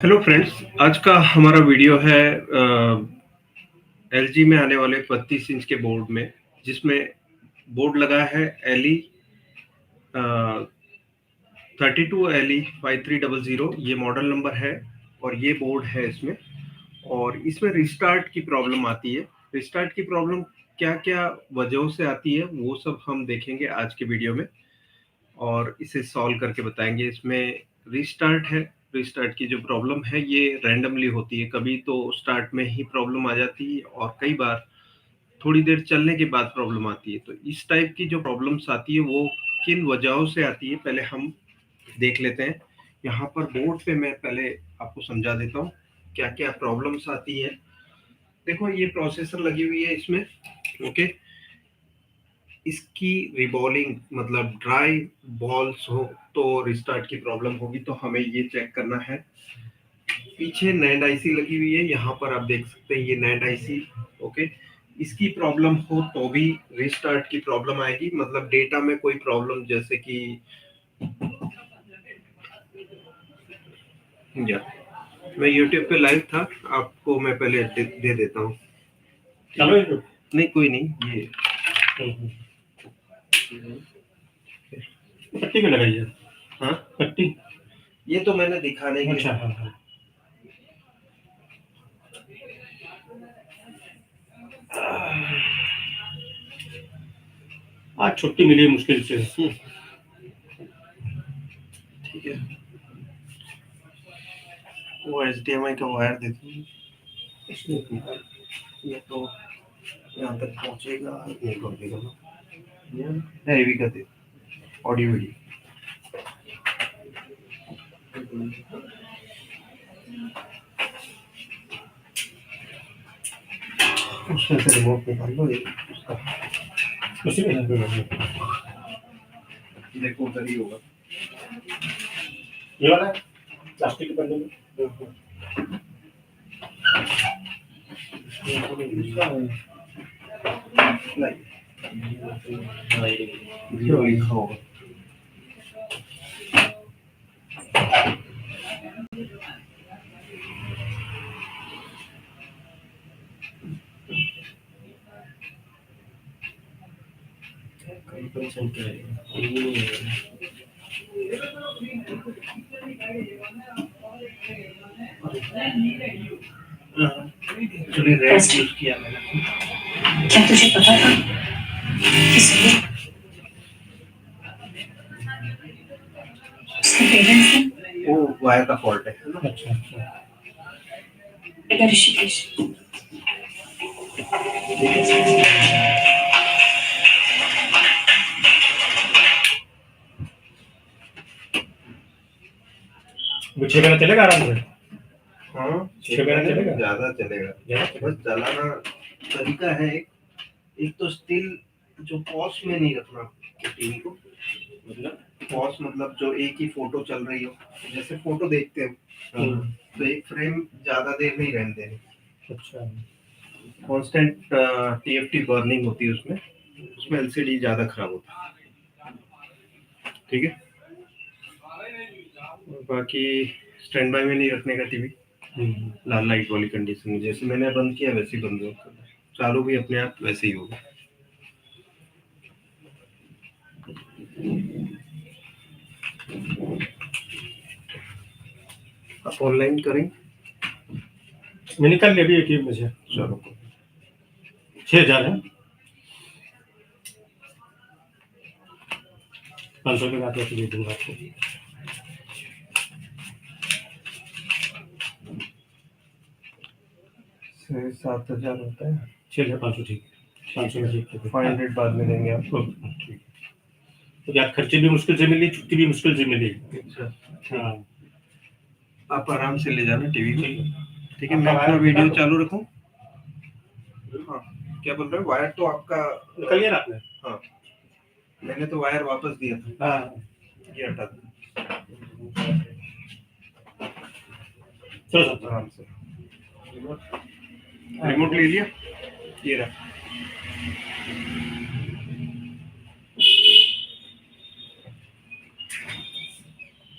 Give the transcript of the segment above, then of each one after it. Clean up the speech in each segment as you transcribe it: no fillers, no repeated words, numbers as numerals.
Hello friends, आज का हमारा वीडियो है एलजी में आने वाले 32 इंच के बोर्ड में, जिसमें बोर्ड लगा है एलई 32LE5300। ये मॉडल नंबर है और ये बोर्ड है इसमें। और इसमें रिस्टार्ट की प्रॉब्लम आती है। रिस्टार्ट की प्रॉब्लम क्या क्या वजहों से आती है वो सब हम देखेंगे आज के वीडियो में और इसे सॉल्व करके बताएंगे। इसमें रिस्टार्ट है। रिस्टार्ट की जो प्रॉब्लम है ये रैंडमली होती है, कभी तो स्टार्ट में ही प्रॉब्लम आ जाती है और कई बार थोड़ी देर चलने के बाद प्रॉब्लम आती है। तो इस टाइप की जो प्रॉब्लम्स आती है वो किन वजहों से आती है पहले हम देख लेते हैं। यहाँ पर बोर्ड पे मैं पहले आपको समझा देता हूँ क्या क्या प्रॉब्लम्स आती है। देखो, ये प्रोसेसर लगी हुई है इसमें। ओके, इसकी रिबॉलिंग मतलब ड्राई बॉल्स हो तो रिस्टार्ट की प्रॉब्लम होगी, तो हमें ये चेक करना है। पीछे नैंड आईसी लगी हुई है, यहाँ पर आप देख सकते हैं ये नैंड आईसी। ओके, इसकी प्रॉब्लम हो तो भी रिस्टार्ट की प्रॉब्लम आएगी, मतलब डेटा में कोई प्रॉब्लम, जैसे कि या मैं यूट्यूब पे लाइव था, आपको मैं पहले दे देता हूँ। चलो, नहीं कोई नहीं, ये पट्टी में लगाई है। हाँ, पट्टी ये तो मैंने दिखाने के अच्छा। हाँ हाँ, आज छुट्टी मिली है मुश्किल से। ठीक है, वो HDMI का वायर देती है, ये तो यहाँ तक पहुँचेगा नहीं पहुँचेगा ना, हेवी का दे ऑडियो वीडियो। उसमें से रिमोट निकाल लो, ये उसका उसी में देखो उधर ही होगा। ये वाला है, प्लास्टिक के पन्ने में। जीरो लिखा होगा। एक्चुअली रेड यूज किया मैंने। क्या तुझे पता था इसलिए उसके पेरेंट्स ने वो वायर का फॉल्ट है ना। अच्छा अच्छा, बेटा ऋषिकेश वो 6 महीना चलेगा आराम से। हाँ, 6 महीना चलेगा, ज्यादा चलेगा। बस चलाना तरीका है। एक तो स्टिल जो पॉज में नहीं रखना टीवी को, मतलब पॉज मतलब जो एक ही फोटो चल रही हो, जैसे फोटो देखते हो तो एक फ्रेम ज्यादा देर नहीं रहने देनी। अच्छा, कांस्टेंट TFT बर्निंग होती है उसमें, उसमें LCD ज्यादा खराब होता है। ठीक है, और बाकी स्टैंड बाय में नहीं रखने का टीवी, लाल लाइट वाली कंडीशन में। जैसे मैंने बंद किया वैसे ही बंद होगा, चालू भी अपने आप वैसे ही होगा। आप ऑनलाइन करें, मैंने निकाल लिया अभी ATM में से। चलो 6,000 है, 500 रुपये का दे दूंगा आपको। 7,000 होता है। 6,500 ठीक है, 500 में ठीक है। 500 बाद में देंगे आपको। ठीक है, तो क्या खर्चे भी मुश्किल से मिली, छुट्टी भी मुश्किल से मिली। अच्छा, हाँ, आप आराम से ले जाना टीवी को। ठीक है, मैं आपका अपना वायर वीडियो निकाल दो। चालू रखूं। हाँ, क्या बोल रहे हो? वायर तो आपका निकल लिया ना आपने? हाँ, मैंने तो वायर वापस दिया था, हाँ, ये हटा दो चलो सब आराम से। रिमोट ले लिया, ये रहा।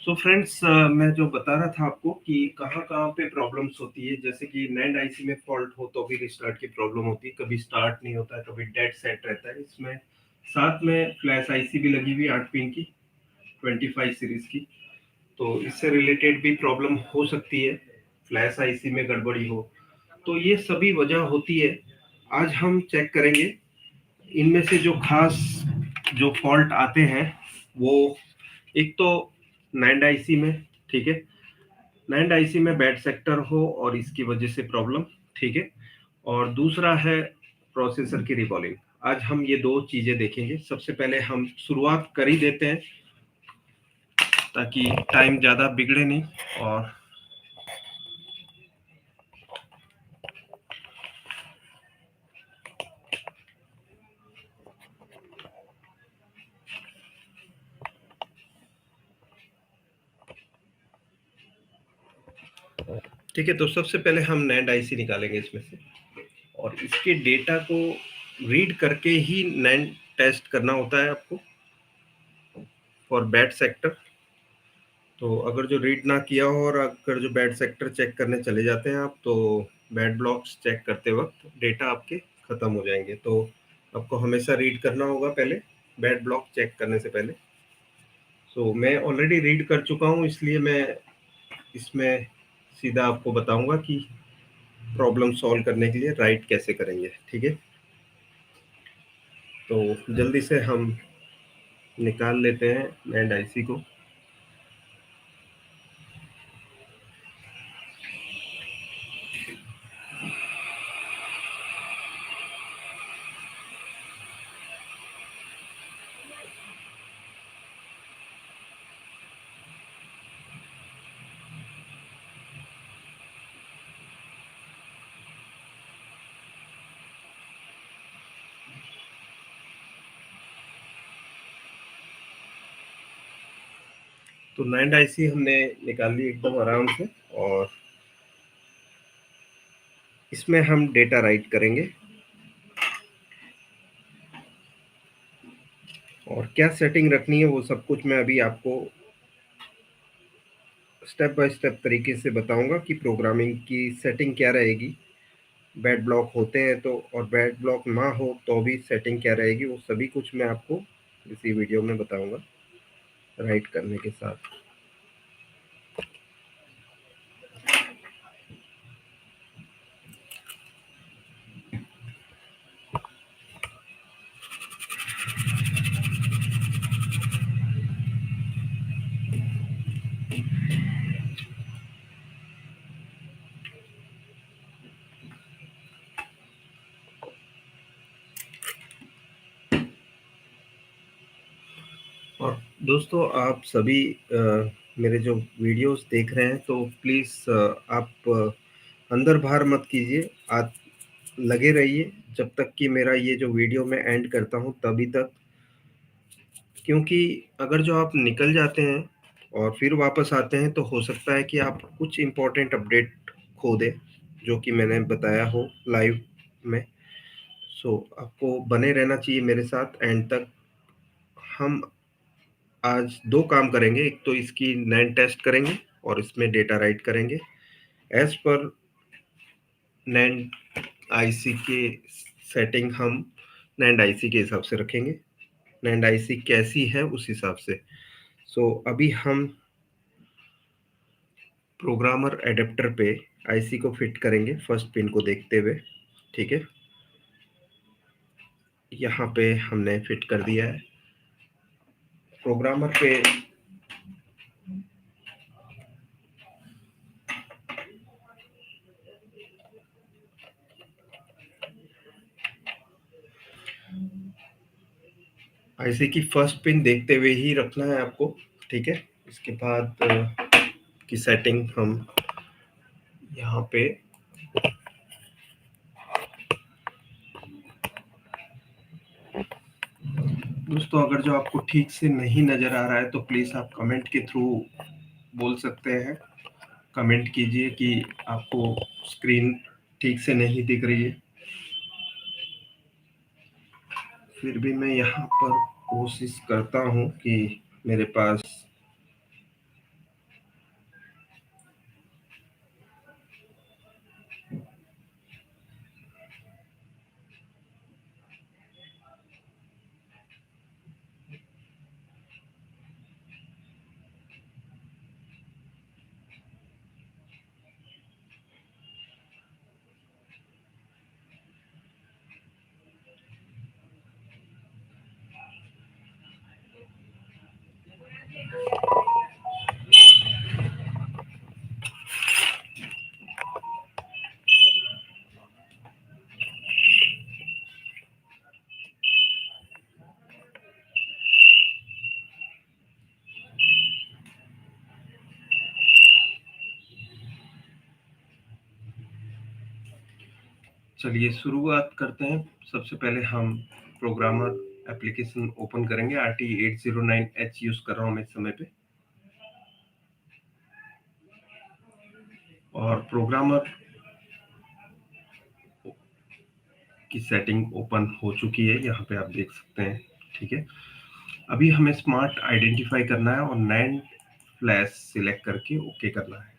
सो फ्रेंड्स, मैं जो बता रहा था आपको कि कहाँ कहाँ पे प्रॉब्लम्स होती है, जैसे कि नैंड आईसी में फॉल्ट हो तो भी रिस्टार्ट की प्रॉब्लम होती है, कभी स्टार्ट नहीं होता है, कभी डेड सेट रहता है। इसमें साथ में फ्लैश आईसी भी लगी हुई 8 पिन की 25 सीरीज की, तो इससे रिलेटेड भी प्रॉब्लम हो सकती है, फ्लैश आईसी में गड़बड़ी हो। तो ये सभी वजह होती है। आज हम चेक करेंगे इनमें से जो खास जो फॉल्ट आते हैं वो, एक तो नैंड आईसी में, ठीक है, नैंड आईसी में बैड सेक्टर हो और इसकी वजह से प्रॉब्लम, ठीक है, और दूसरा है प्रोसेसर की रिकॉलिंग। आज हम ये दो चीजें देखेंगे। सबसे पहले हम शुरुआत कर ही देते हैं ताकि टाइम ज्यादा बिगड़े नहीं। और ठीक है, तो सबसे पहले हम नैंड आईसी निकालेंगे इसमें से, और इसके डेटा को रीड करके ही नैंड टेस्ट करना होता है आपको फॉर बैड सेक्टर। तो अगर जो रीड ना किया हो और अगर जो बैड सेक्टर चेक करने चले जाते हैं आप, तो बैड ब्लॉक्स चेक करते वक्त डेटा आपके खत्म हो जाएंगे। तो आपको हमेशा रीड करना होगा पहले, बैड ब्लॉक चेक करने से पहले। सो मैं ऑलरेडी रीड कर चुका हूँ, इसलिए मैं इसमें सीधा आपको बताऊंगा कि प्रॉब्लम सॉल्व करने के लिए राइट कैसे करेंगे, ठीक है। तो जल्दी से हम निकाल लेते हैं नैंड आईसी को। तो नैंड आईसी हमने निकाल ली एकदम आराम से, और इसमें हम डेटा राइट करेंगे। और क्या सेटिंग रखनी है वो सब कुछ मैं अभी आपको स्टेप बाय स्टेप तरीके से बताऊंगा कि प्रोग्रामिंग की सेटिंग क्या रहेगी। बैड ब्लॉक होते हैं तो, और बैड ब्लॉक ना हो तो भी सेटिंग क्या रहेगी, वो सभी कुछ मैं आपको इसी वीडियो में बताऊंगा राइट करने के साथ। और दोस्तों, आप सभी मेरे जो वीडियोस देख रहे हैं तो प्लीज़ आप अंदर बाहर मत कीजिए, आप लगे रहिए जब तक कि मेरा ये जो वीडियो मैं एंड करता हूँ तभी तक। क्योंकि अगर जो आप निकल जाते हैं और फिर वापस आते हैं तो हो सकता है कि आप कुछ इम्पोर्टेंट अपडेट खो दें जो कि मैंने बताया हो लाइव में। सो आपको बने रहना चाहिए मेरे साथ एंड तक। हम आज दो काम करेंगे, एक तो इसकी नैंड टेस्ट करेंगे और इसमें डेटा राइट करेंगे एज पर नैंड आईसी के सेटिंग। हम नैंड आईसी के हिसाब से रखेंगे, नैंड आईसी कैसी है उस हिसाब से। सो अभी हम प्रोग्रामर एडेप्टर पे आईसी को फिट करेंगे फर्स्ट पिन को देखते हुए, ठीक है। यहाँ पे हमने फिट कर दिया है प्रोग्रामर पे। आईसी की फर्स्ट पिन देखते हुए ही रखना है आपको, ठीक है। इसके बाद की सेटिंग हम यहाँ पे, दोस्तों अगर जो आपको ठीक से नहीं नजर आ रहा है तो प्लीज आप कमेंट के थ्रू बोल सकते हैं। कमेंट कीजिए कि आपको स्क्रीन ठीक से नहीं दिख रही है। फिर भी मैं यहाँ पर कोशिश करता हूँ कि मेरे पास चलिए शुरुआत करते हैं। सबसे पहले हम प्रोग्रामर एप्लीकेशन ओपन करेंगे। RT809H यूज कर रहा हूँ मैं इस समय पे, और प्रोग्रामर की सेटिंग ओपन हो चुकी है, यहाँ पे आप देख सकते हैं। ठीक है, अभी हमें स्मार्ट आइडेंटिफाई करना है और नैंड फ्लैश सिलेक्ट करके ओके करना है।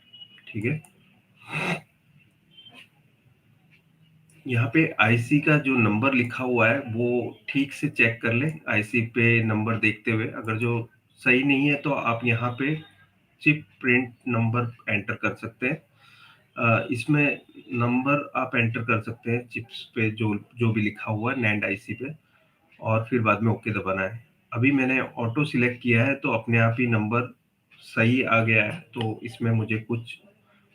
ठीक है, यहाँ पे आईसी का जो नंबर लिखा हुआ है वो ठीक से चेक कर ले। आईसी पे नंबर देखते हुए, अगर जो सही नहीं है तो आप यहाँ पे चिप प्रिंट नंबर एंटर कर सकते हैं। इसमें नंबर आप एंटर कर सकते हैं चिप्स पे जो जो भी लिखा हुआ है नैंड आईसी पे, और फिर बाद में ओके दबाना है। अभी मैंने ऑटो सिलेक्ट किया है तो अपने आप ही नंबर सही आ गया है, तो इसमें मुझे कुछ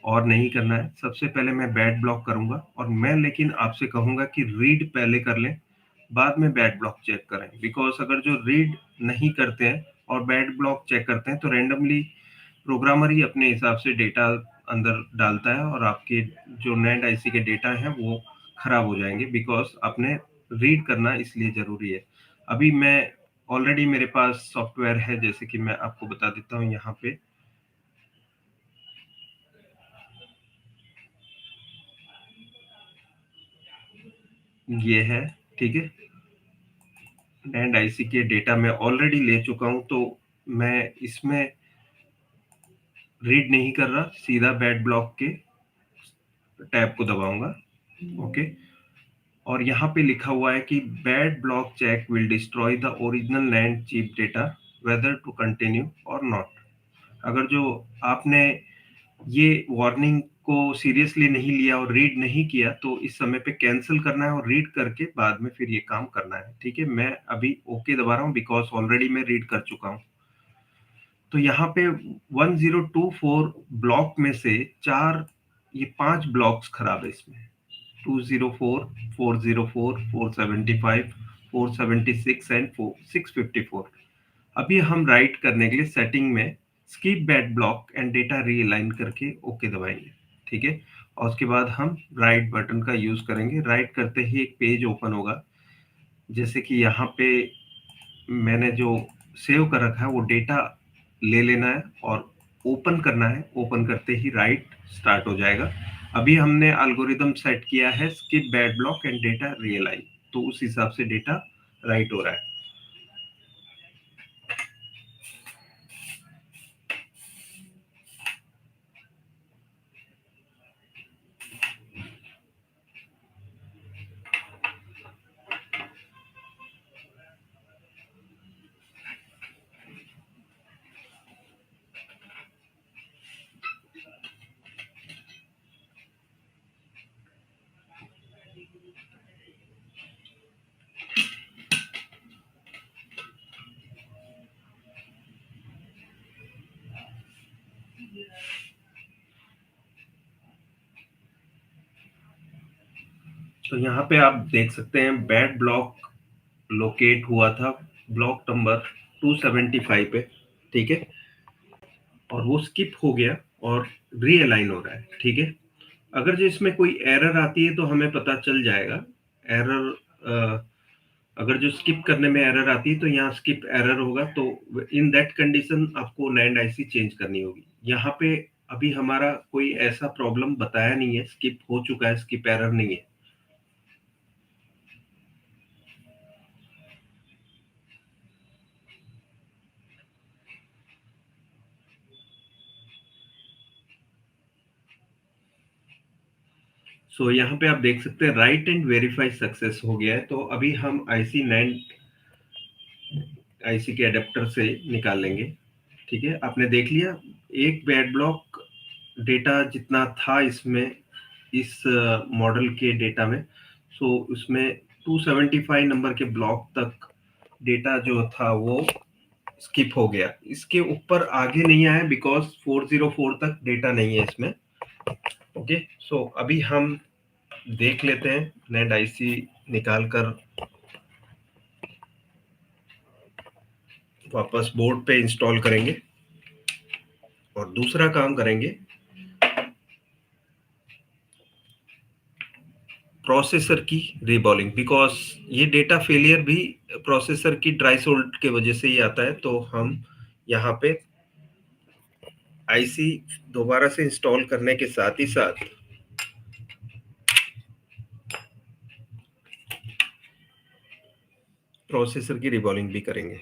और नहीं करना है। सबसे पहले मैं बैड ब्लॉक करूंगा, और मैं लेकिन आपसे कहूंगा कि रीड पहले कर लें, बाद में बैड ब्लॉक चेक करें। बिकॉज अगर जो रीड नहीं करते हैं और बैड ब्लॉक चेक करते हैं तो रैंडमली प्रोग्रामर ही अपने हिसाब से डेटा अंदर डालता है, और आपके जो नैंड आईसी के डेटा हैं वो खराब हो जाएंगे। बिकॉज आपने रीड करना इसलिए जरूरी है। अभी मैं ऑलरेडी मेरे पास सॉफ्टवेयर है, जैसे कि मैं आपको बता देता हूँ यहाँ पे। ये है, ठीक है, नैंड आईसी के डेटा मैं ऑलरेडी ले चुका हूं, तो मैं इसमें रीड नहीं कर रहा, सीधा बैड ब्लॉक के टैब को दबाऊंगा। ओके, और यहाँ पे लिखा हुआ है कि bad block check will destroy the original land chip data whether to continue और नॉट। अगर जो आपने ये वार्निंग को सीरियसली नहीं लिया और रीड नहीं किया तो इस समय पे कैंसिल करना है और रीड करके बाद में फिर ये काम करना है। ठीक है, मैं अभी ओके दबा रहा हूँ बिकॉज ऑलरेडी मैं रीड कर चुका हूँ। तो यहाँ पे 1024 ब्लॉक में से ये 5 ब्लॉक्स खराब है इसमें। 204, 404, 475, 476 एंड 654। अभी हम राइट करने के लिए सेटिंग में skip bad block and data realign करके ओके दबाएंगे। ठीक है, और उसके बाद हम राइट बटन का यूज करेंगे। राइट करते ही एक पेज ओपन होगा, जैसे कि यहाँ पे मैंने जो सेव कर रखा है वो डेटा ले लेना है और ओपन करना है। ओपन करते ही राइट स्टार्ट हो जाएगा। अभी हमने एल्गोरिदम सेट किया है skip bad block and data realign, तो उस हिसाब से डेटा राइट हो रहा है। तो यहाँ पे आप देख सकते हैं बैड ब्लॉक लोकेट हुआ था ब्लॉक नंबर 275 पे। ठीक है, और वो स्किप हो गया और रीअलाइन हो रहा है। ठीक है, अगर जो इसमें कोई एरर आती है तो हमें पता चल जाएगा। एरर अगर जो स्किप करने में एरर आती है तो यहाँ स्किप एरर होगा, तो इन दैट कंडीशन आपको नैंड आईसी चेंज करनी होगी। यहाँ पे अभी हमारा कोई ऐसा प्रॉब्लम बताया नहीं है, स्किप हो चुका है, स्किप एरर नहीं है। सो यहाँ पे आप देख सकते हैं राइट एंड वेरीफाई सक्सेस हो गया है। तो अभी हम आईसी नैंड आईसी के अडेप्टर से निकाल लेंगे। ठीक है, आपने देख लिया एक बैड ब्लॉक डेटा जितना था इसमें, इस मॉडल के डेटा में। सो उसमें 275 नंबर के ब्लॉक तक डेटा जो था वो स्किप हो गया। इसके ऊपर आगे नहीं आया बिकॉज 404 तक डेटा नहीं है इसमें। ओके, सो अभी हम देख लेते हैं नेट आईसी निकाल कर वापस बोर्ड पे इंस्टॉल करेंगे और दूसरा काम करेंगे। प्रोसेसर की रीबॉलिंग, बिकॉज ये डेटा फेलियर भी प्रोसेसर की ड्राई सोल्ड के वजह से ही आता है। तो हम यहाँ पे आईसी दोबारा से इंस्टॉल करने के साथ ही साथ प्रोसेसर की रीबॉलिंग भी करेंगे।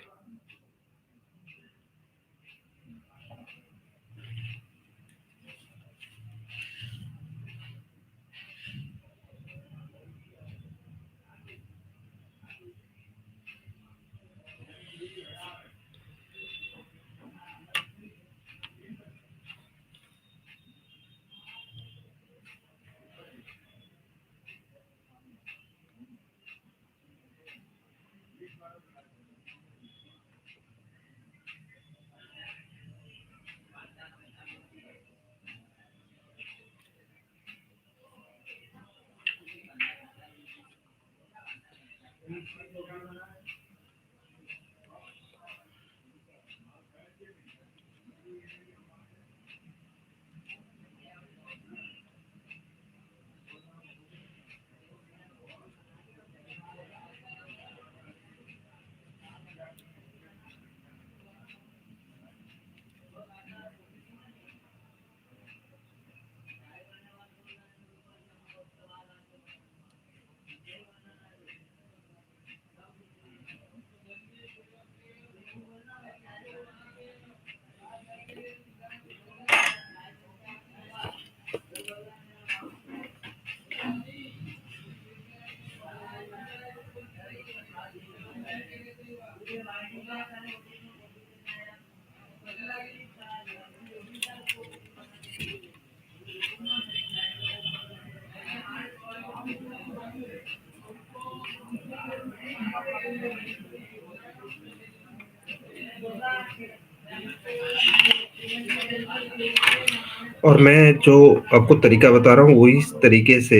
और मैं जो आपको तरीका बता रहा हूँ वही तरीके से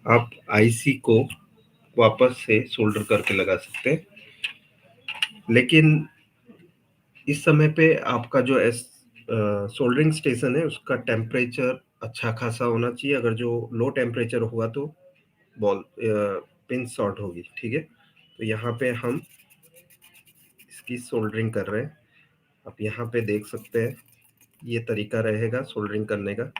आप आईसी को वापस से सोल्डर करके लगा सकते हैं। लेकिन इस समय पे आपका जो सोल्डरिंग स्टेशन है उसका टेम्परेचर अच्छा खासा होना चाहिए। अगर जो लो टेम्परेचर होगा तो बॉल पिन शॉर्ट होगी। ठीक है, तो यहाँ पे हम इसकी सोल्डरिंग कर रहे हैं। आप यहाँ पे देख सकते हैं, ये तरीका रहेगा सोल्डरिंग करने का।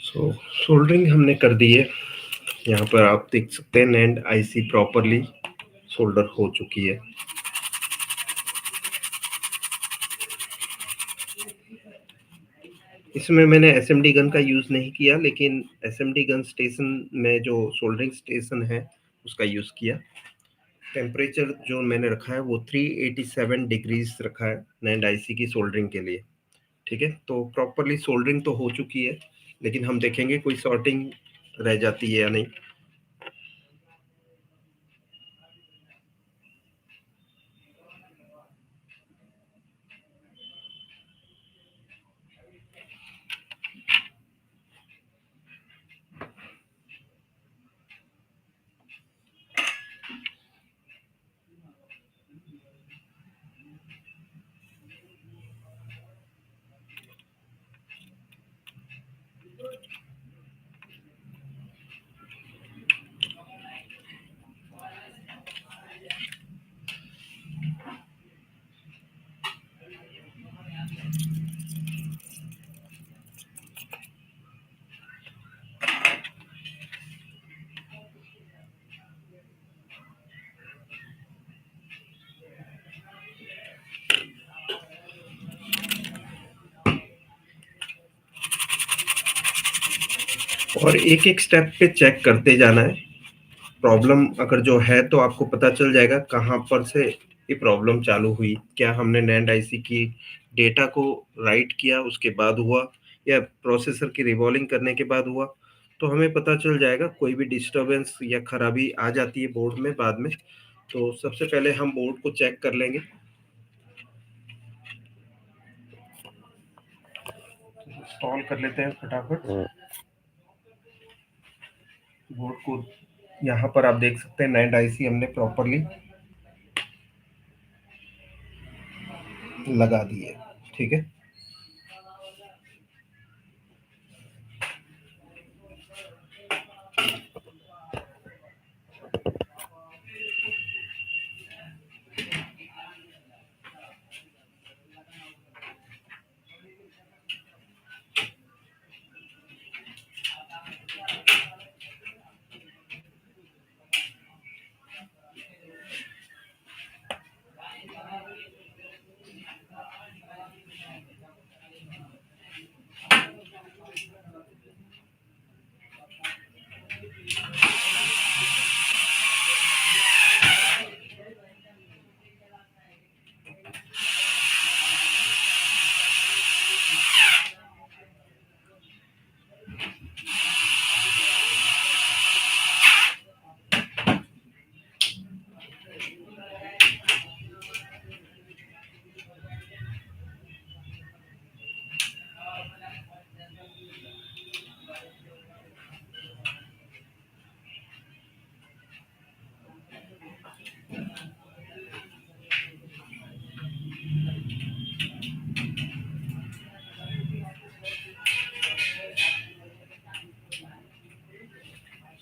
सो सोल्डरिंग हमने कर दी है। यहाँ पर आप देख सकते हैं नैंड आईसी प्रॉपरली सोल्डर हो चुकी है। इसमें मैंने एसएमडी गन का यूज नहीं किया, लेकिन एसएमडी गन स्टेशन में जो सोल्डरिंग स्टेशन है उसका यूज किया। टेम्परेचर जो मैंने रखा है वो 387 डिग्रीज रखा है नैंड आईसी की सोल्डरिंग के लिए। ठीक है, तो प्रॉपरली सोल्डरिंग तो हो चुकी है, लेकिन हम देखेंगे कोई शॉर्टिंग रह जाती है या नहीं। और एक एक स्टेप पे चेक करते जाना है। प्रॉब्लम अगर जो है तो आपको पता चल जाएगा कहाँ पर से ये प्रॉब्लम चालू हुई। क्या हमने नैंड आईसी की डेटा को राइट किया उसके बाद हुआ, या प्रोसेसर की रिवॉल्विंग करने के बाद हुआ, तो हमें पता चल जाएगा। कोई भी डिस्टरबेंस या खराबी आ जाती है बोर्ड में बाद में, तो सबसे पहले हम बोर्ड को चेक कर लेंगे। इंस्टॉल कर लेते हैं फटाफट बोर्ड को। यहाँ पर आप देख सकते हैं नैंड आईसी हमने प्रॉपरली लगा दी है। ठीक है,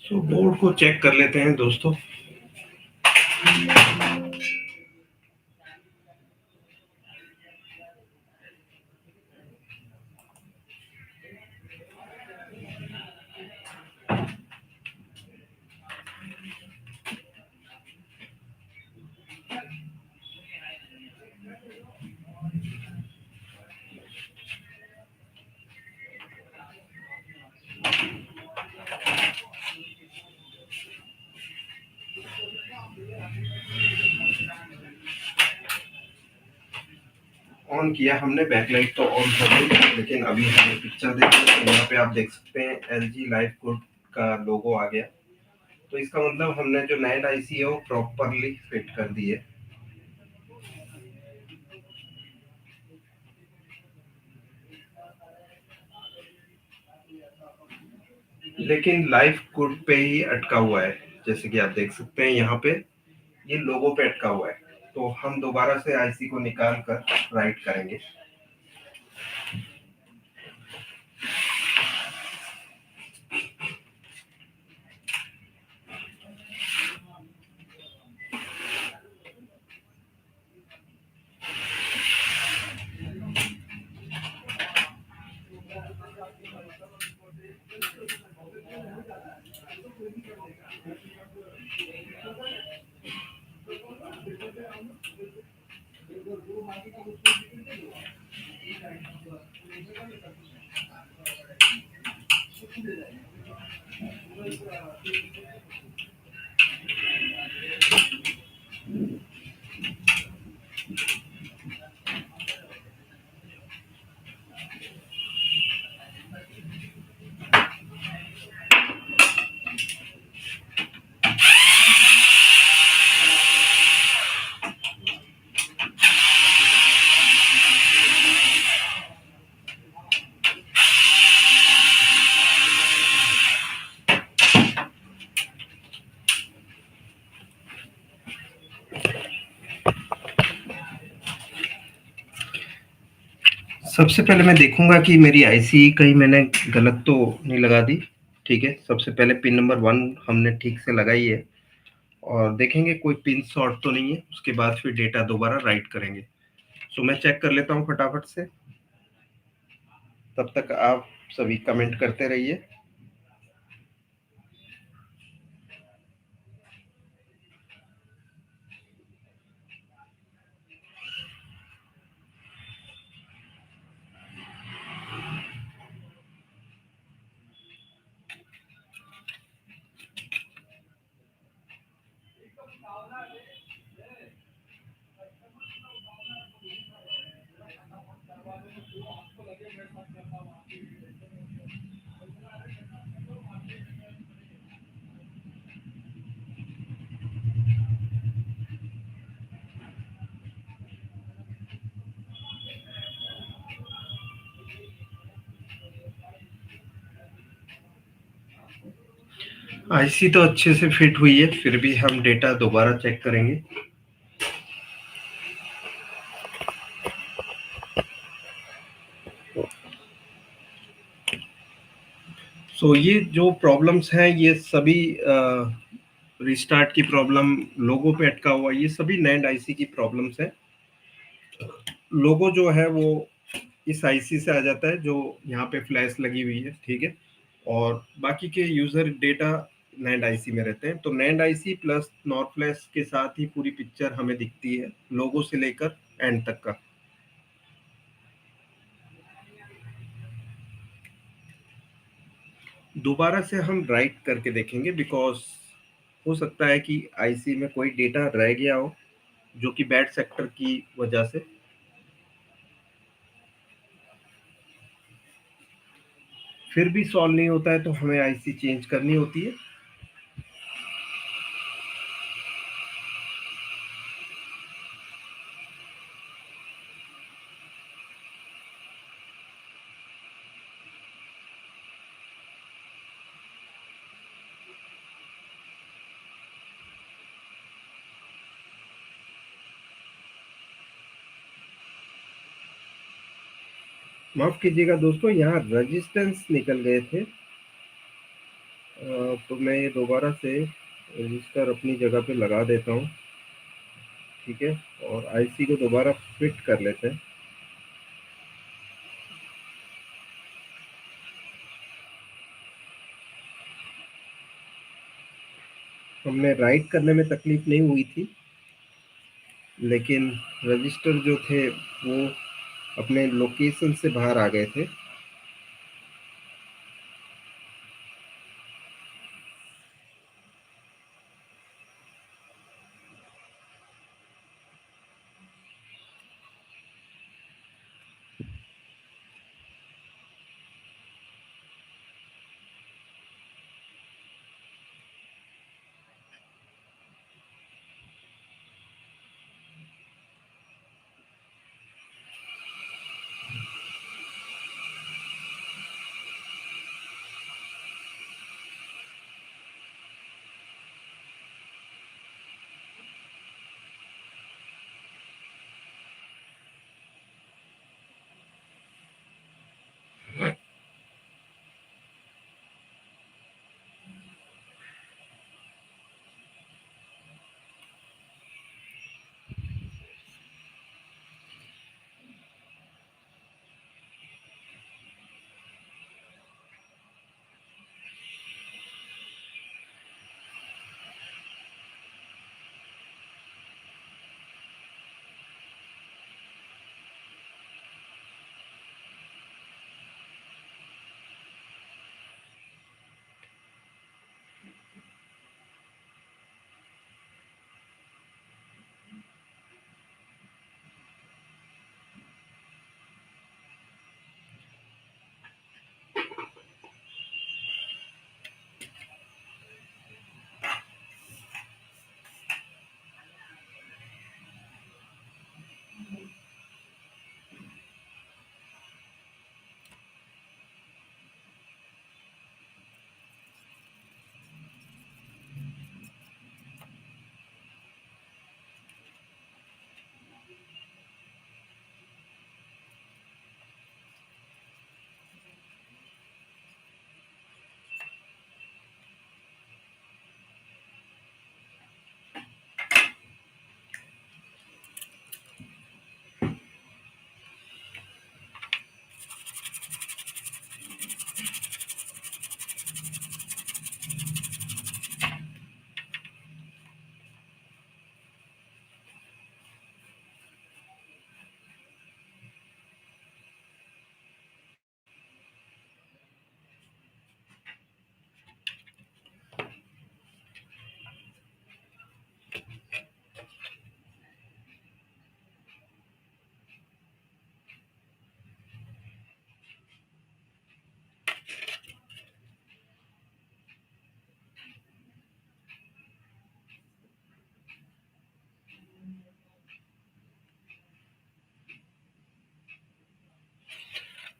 तो बोर्ड को चेक कर लेते हैं दोस्तों। ऑन किया हमने, बैकलाइट तो ऑन कर दी, लेकिन अभी हमें पिक्चर देखते हैं। यहाँ पे आप देख सकते हैं LG लाइफ गुड का लोगो आ गया। तो इसका मतलब हमने जो नैंड आईसी है वो प्रॉपरली फिट कर दी है। लेकिन लाइफ गुड पे ही अटका हुआ है, जैसे कि आप देख सकते हैं यहाँ पे ये लोगो पे अटका हुआ है। तो हम दोबारा से आईसी को निकाल कर राइट करेंगे। सबसे पहले मैं देखूंगा कि मेरी आईसी कहीं मैंने गलत तो नहीं लगा दी। ठीक है, सबसे पहले पिन नंबर 1 हमने ठीक से लगाई है, और देखेंगे कोई पिन शॉर्ट तो नहीं है। उसके बाद फिर डेटा दोबारा राइट करेंगे। सो मैं चेक कर लेता हूँ फटाफट से, तब तक आप सभी कमेंट करते रहिए। आईसी तो अच्छे से फिट हुई है, फिर भी हम डेटा दोबारा चेक करेंगे। सो ये जो प्रॉब्लम्स हैं, ये सभी रिस्टार्ट की प्रॉब्लम, लोगो पे अटका हुआ, ये सभी नैंड आईसी की प्रॉब्लम्स हैं। लोगो जो है वो इस आईसी से आ जाता है, जो यहाँ पे फ्लैश लगी हुई है, ठीक है, और बाकी के यूजर डेटा नैंड आईसी में रहते हैं। तो NAND IC plus nor flash के साथ ही पूरी पिक्चर हमें दिखती है, लोगो से लेकर एंड तक का। दोबारा से हम राइट करके देखेंगे, बिकॉज हो सकता है कि आईसी में कोई डेटा रह गया हो, जो कि बैड सेक्टर की वजह से। फिर भी सॉल्व नहीं होता है तो हमें आईसी चेंज करनी होती है। माफ कीजिएगा दोस्तों, यहाँ रेजिस्टेंस निकल गए थे। तो मैं ये दोबारा से रजिस्टर अपनी जगह पे लगा देता हूँ, ठीक है, और आईसी को दोबारा फिट कर लेते हैं। हमने राइट करने में तकलीफ नहीं हुई थी, लेकिन रजिस्टर जो थे वो अपने लोकेशन से बाहर आ गए थे।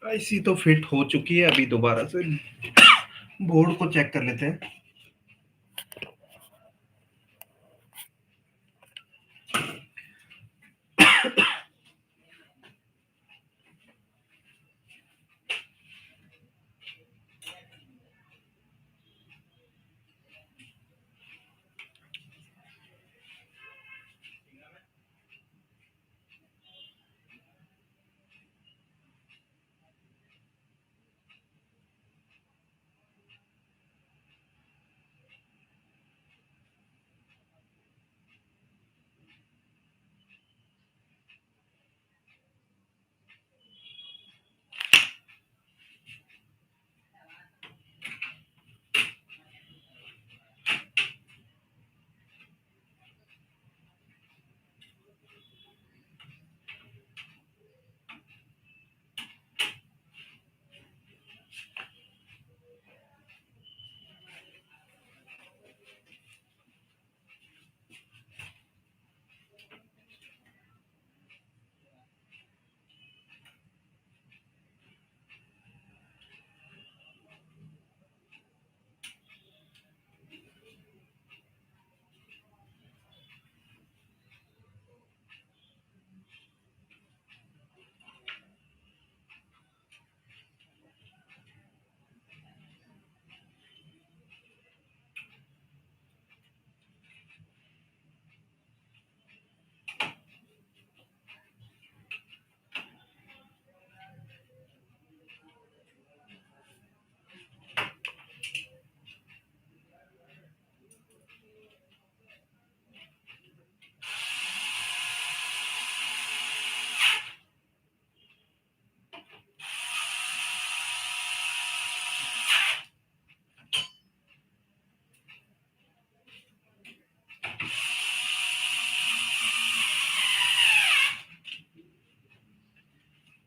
आईसी तो फिट हो चुकी है, अभी दोबारा से बोर्ड को चेक कर लेते हैं।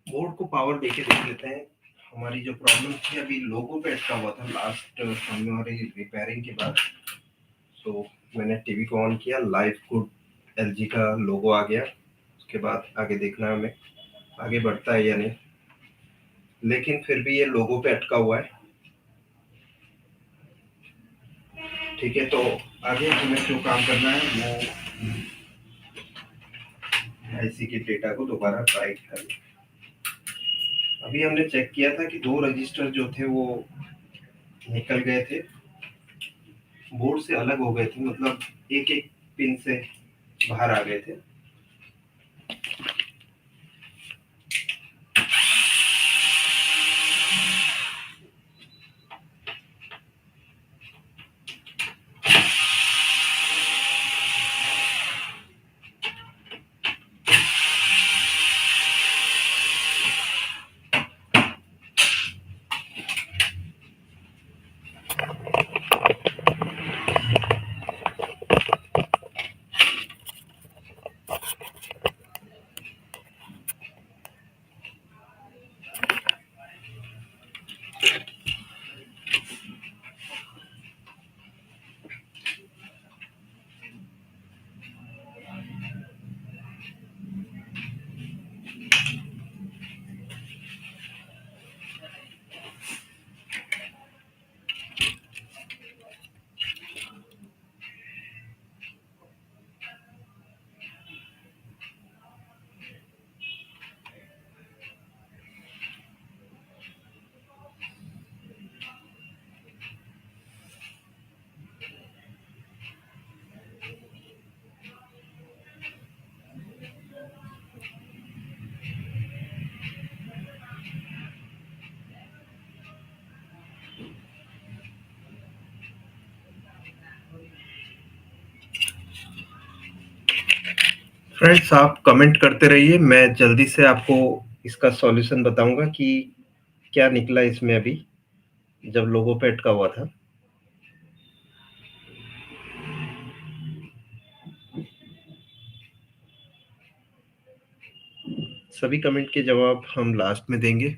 बोर्ड को पावर देके देख लेते हैं। हमारी जो प्रॉब्लम थी अभी लोगो पे अटका हुआ था लास्ट हमारी रिपेयरिंग के बाद। तो मैंने टीवी को ऑन किया, लाइव गुड एलजी का लोगो आ गया। उसके बाद आगे देखना है हमें आगे बढ़ता है या नहीं, लेकिन फिर भी ये लोगो पे अटका हुआ है। ठीक है, तो आगे हमें जो काम करना है वो आईसी के डेटा को दोबारा राइट करना। अभी हमने चेक किया था कि 2 रजिस्टर जो थे वो निकल गए थे, बोर्ड से अलग हो गए थे, मतलब एक एक पिन से बाहर आ गए थे। फ्रेंड्स, आप कमेंट करते रहिए, मैं जल्दी से आपको इसका सॉल्यूशन बताऊंगा कि क्या निकला इसमें अभी जब लोगो पे अटका हुआ था। सभी कमेंट के जवाब हम लास्ट में देंगे।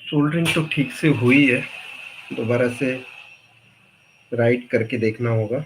सोल्डरिंग तो ठीक से हुई है, दोबारा से राइट करके देखना होगा।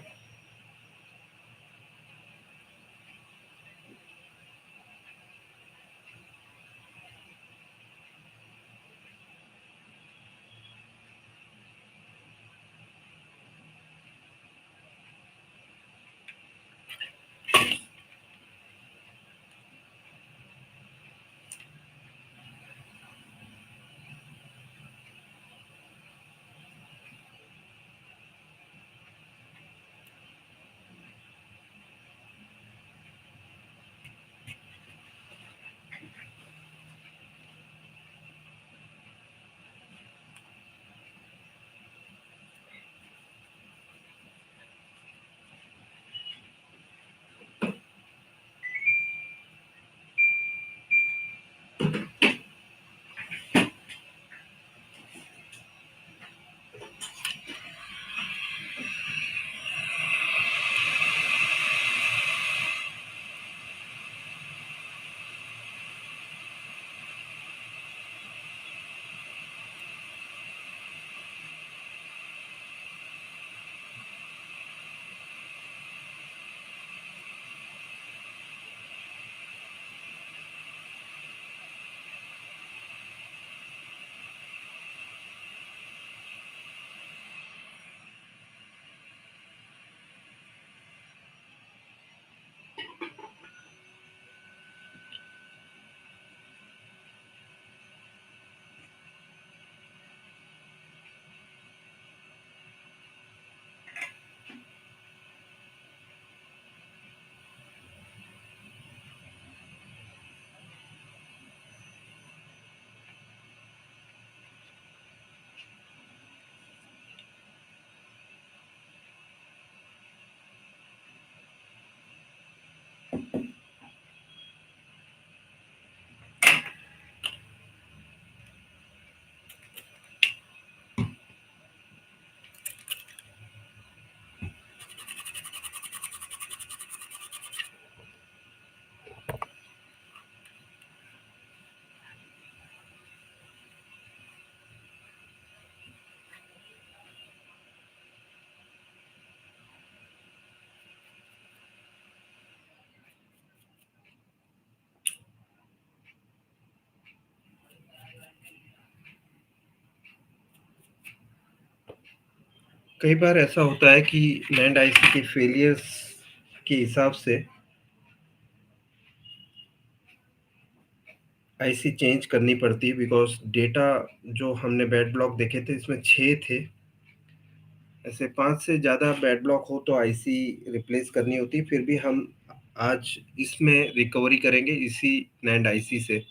कई बार ऐसा होता है कि NAND आईसी के फेलियर्स के हिसाब से आईसी चेंज करनी पड़ती है, बिकॉज़ डेटा जो हमने बैड ब्लॉक देखे थे इसमें 6 थे। ऐसे 5 से ज़्यादा बैड ब्लॉक हो तो आईसी रिप्लेस करनी होती है, फिर भी हम आज इसमें रिकवरी करेंगे इसी NAND आईसी से।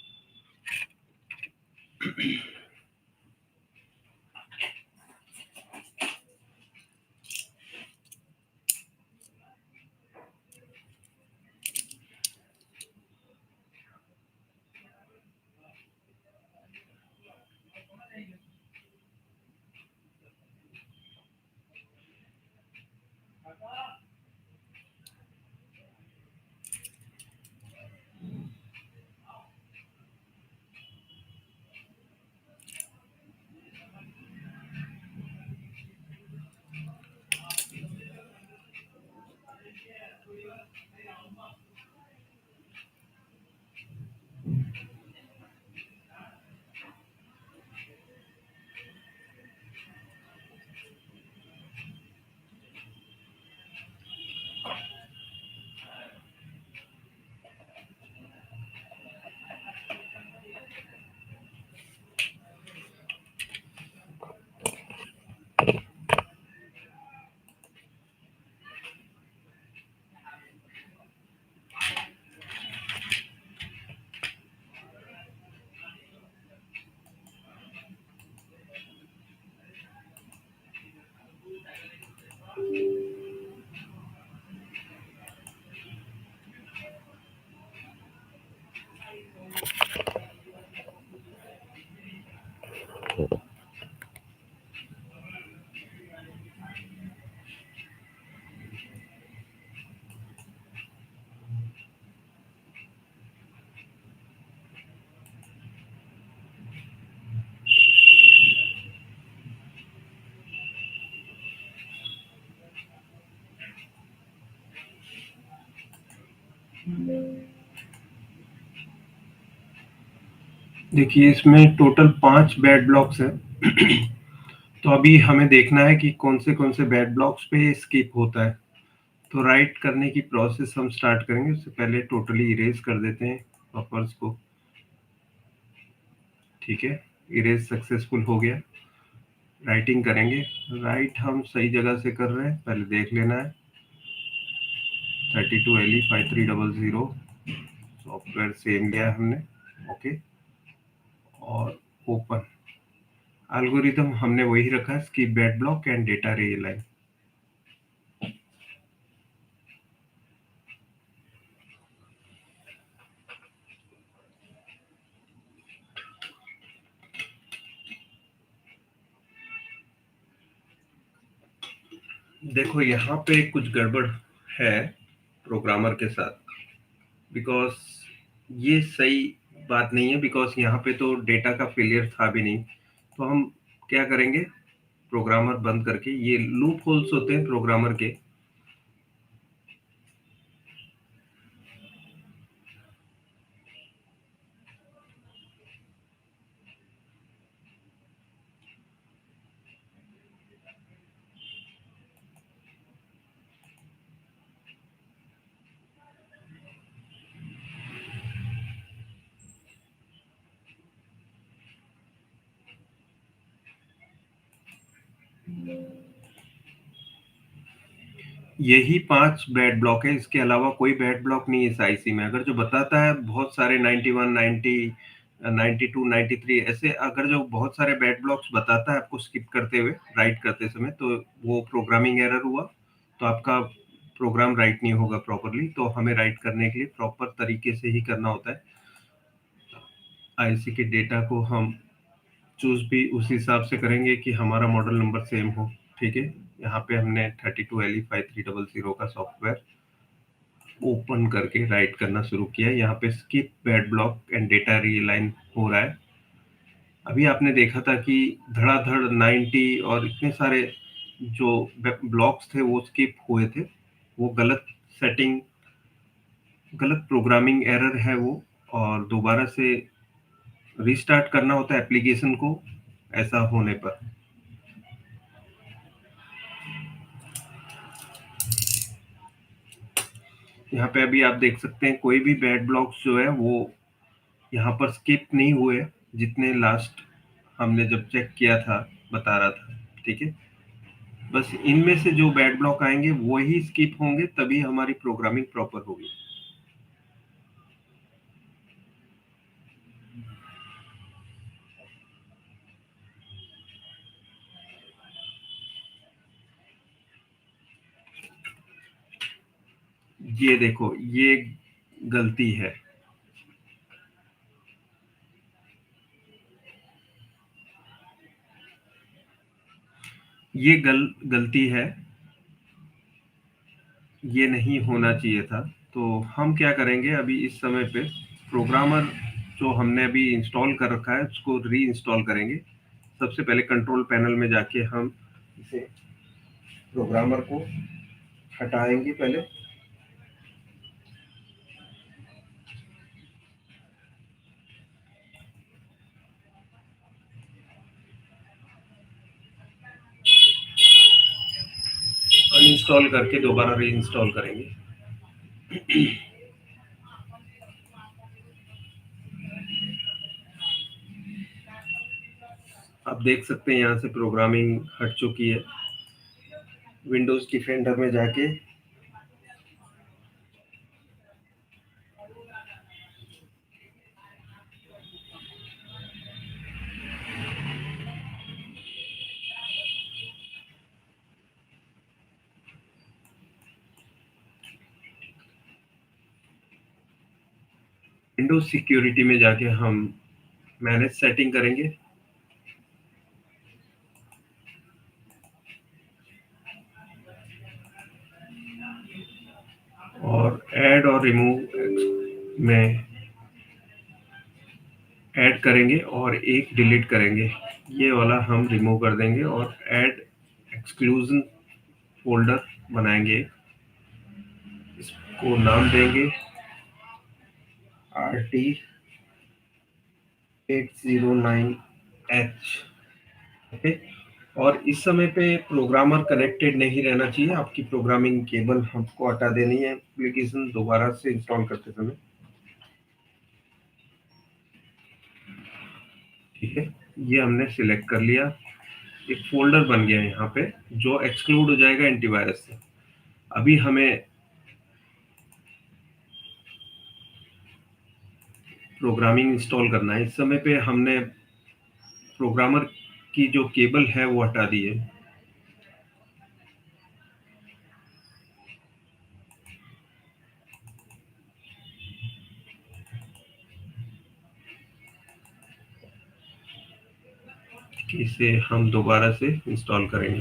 देखिए इसमें टोटल 5 बैड ब्लॉक्स हैं। तो अभी हमें देखना है कि कौन से बैड ब्लॉक्स पे स्किप होता है। तो राइट करने की प्रोसेस हम स्टार्ट करेंगे। उससे पहले टोटली इरेज कर देते हैं बफर्स को। ठीक है, इरेज सक्सेसफुल हो गया। राइटिंग करेंगे। राइट हम सही जगह से कर रहे हैं, पहले देख लेना है। 32LE5300 सॉफ्टवेयर सेम लिया है हमने। ओके, और ओपन। एल्गोरिथम हमने वही रखा है, skip bad block and data realign. देखो यहाँ पे कुछ गड़बड़ है प्रोग्रामर के साथ, बिकॉज ये सही बात नहीं है। बिकॉज यहाँ पे तो डेटा का फेलियर था भी नहीं। तो हम क्या करेंगे, प्रोग्रामर बंद करके, ये लूप होल्स होते हैं प्रोग्रामर के। यही 5 बैड ब्लॉक है, इसके अलावा कोई बैड ब्लॉक नहीं है इस आईसी में। अगर जो बताता है बहुत सारे 91, 90, 92, 93 ऐसे, अगर जो बहुत सारे बैड ब्लॉक्स बताता है आपको स्किप करते हुए राइट करते समय, तो वो प्रोग्रामिंग एरर हुआ। तो आपका प्रोग्राम राइट नहीं होगा प्रॉपरली। तो हमें राइट करने के लिए प्रॉपर तरीके से ही करना होता है। आईसी के डेटा को हम चूज भी उस हिसाब से करेंगे कि हमारा मॉडल नंबर सेम हो। ठीक है, यहाँ पे हमने 32LE5300 का सॉफ्टवेयर ओपन करके राइट करना शुरू किया। यहाँ पे skip bad block and data realign हो रहा है। अभी आपने देखा था कि धड़ाधड़ 90 और इतने सारे जो ब्लॉक्स थे वो स्किप हुए थे। वो गलत सेटिंग, गलत प्रोग्रामिंग एरर है वो। और दोबारा से रीस्टार्ट करना होता है एप्लीकेशन को ऐसा होने पर। यहाँ पे अभी आप देख सकते हैं कोई भी बैड ब्लॉक्स जो है वो यहाँ पर स्किप नहीं हुए, जितने लास्ट हमने जब चेक किया था बता रहा था। ठीक है, बस इनमें से जो बैड ब्लॉक आएंगे वो ही स्किप होंगे, तभी हमारी प्रोग्रामिंग प्रॉपर होगी। ये देखो, ये गलती है। ये गलती है, ये नहीं होना चाहिए था। तो हम क्या करेंगे अभी इस समय पे, प्रोग्रामर जो हमने अभी इंस्टॉल कर रखा है उसको री इंस्टॉल करेंगे। सबसे पहले कंट्रोल पैनल में जाके हम इसे, प्रोग्रामर को हटाएंगे पहले। अनइंस्टॉल करके दोबारा री इंस्टॉल करेंगे। आप देख सकते हैं यहाँ से प्रोग्रामिंग हट चुकी है। विंडोज डिफेंडर में जाके विंडोज सिक्योरिटी में जाके हम मैनेज सेटिंग करेंगे। और ऐड और रिमूव में ऐड करेंगे और एक डिलीट करेंगे। ये वाला हम रिमूव कर देंगे और ऐड एक्सक्लूजन फोल्डर बनाएंगे। इसको नाम देंगे RT 809H। ओके, और इस समय पे प्रोग्रामर कनेक्टेड नहीं रहना चाहिए। आपकी प्रोग्रामिंग केबल हमको हटा देनी है एप्लीकेशन दोबारा से इंस्टॉल करते समय। ठीक है, ये हमने सिलेक्ट कर लिया। एक फोल्डर बन गया यहाँ पे जो एक्सक्लूड हो जाएगा एंटीवायरस से। अभी हमें प्रोग्रामिंग इंस्टॉल करना है। इस समय पे हमने प्रोग्रामर की जो केबल है वो हटा दी है। इसे हम दोबारा से इंस्टॉल करेंगे।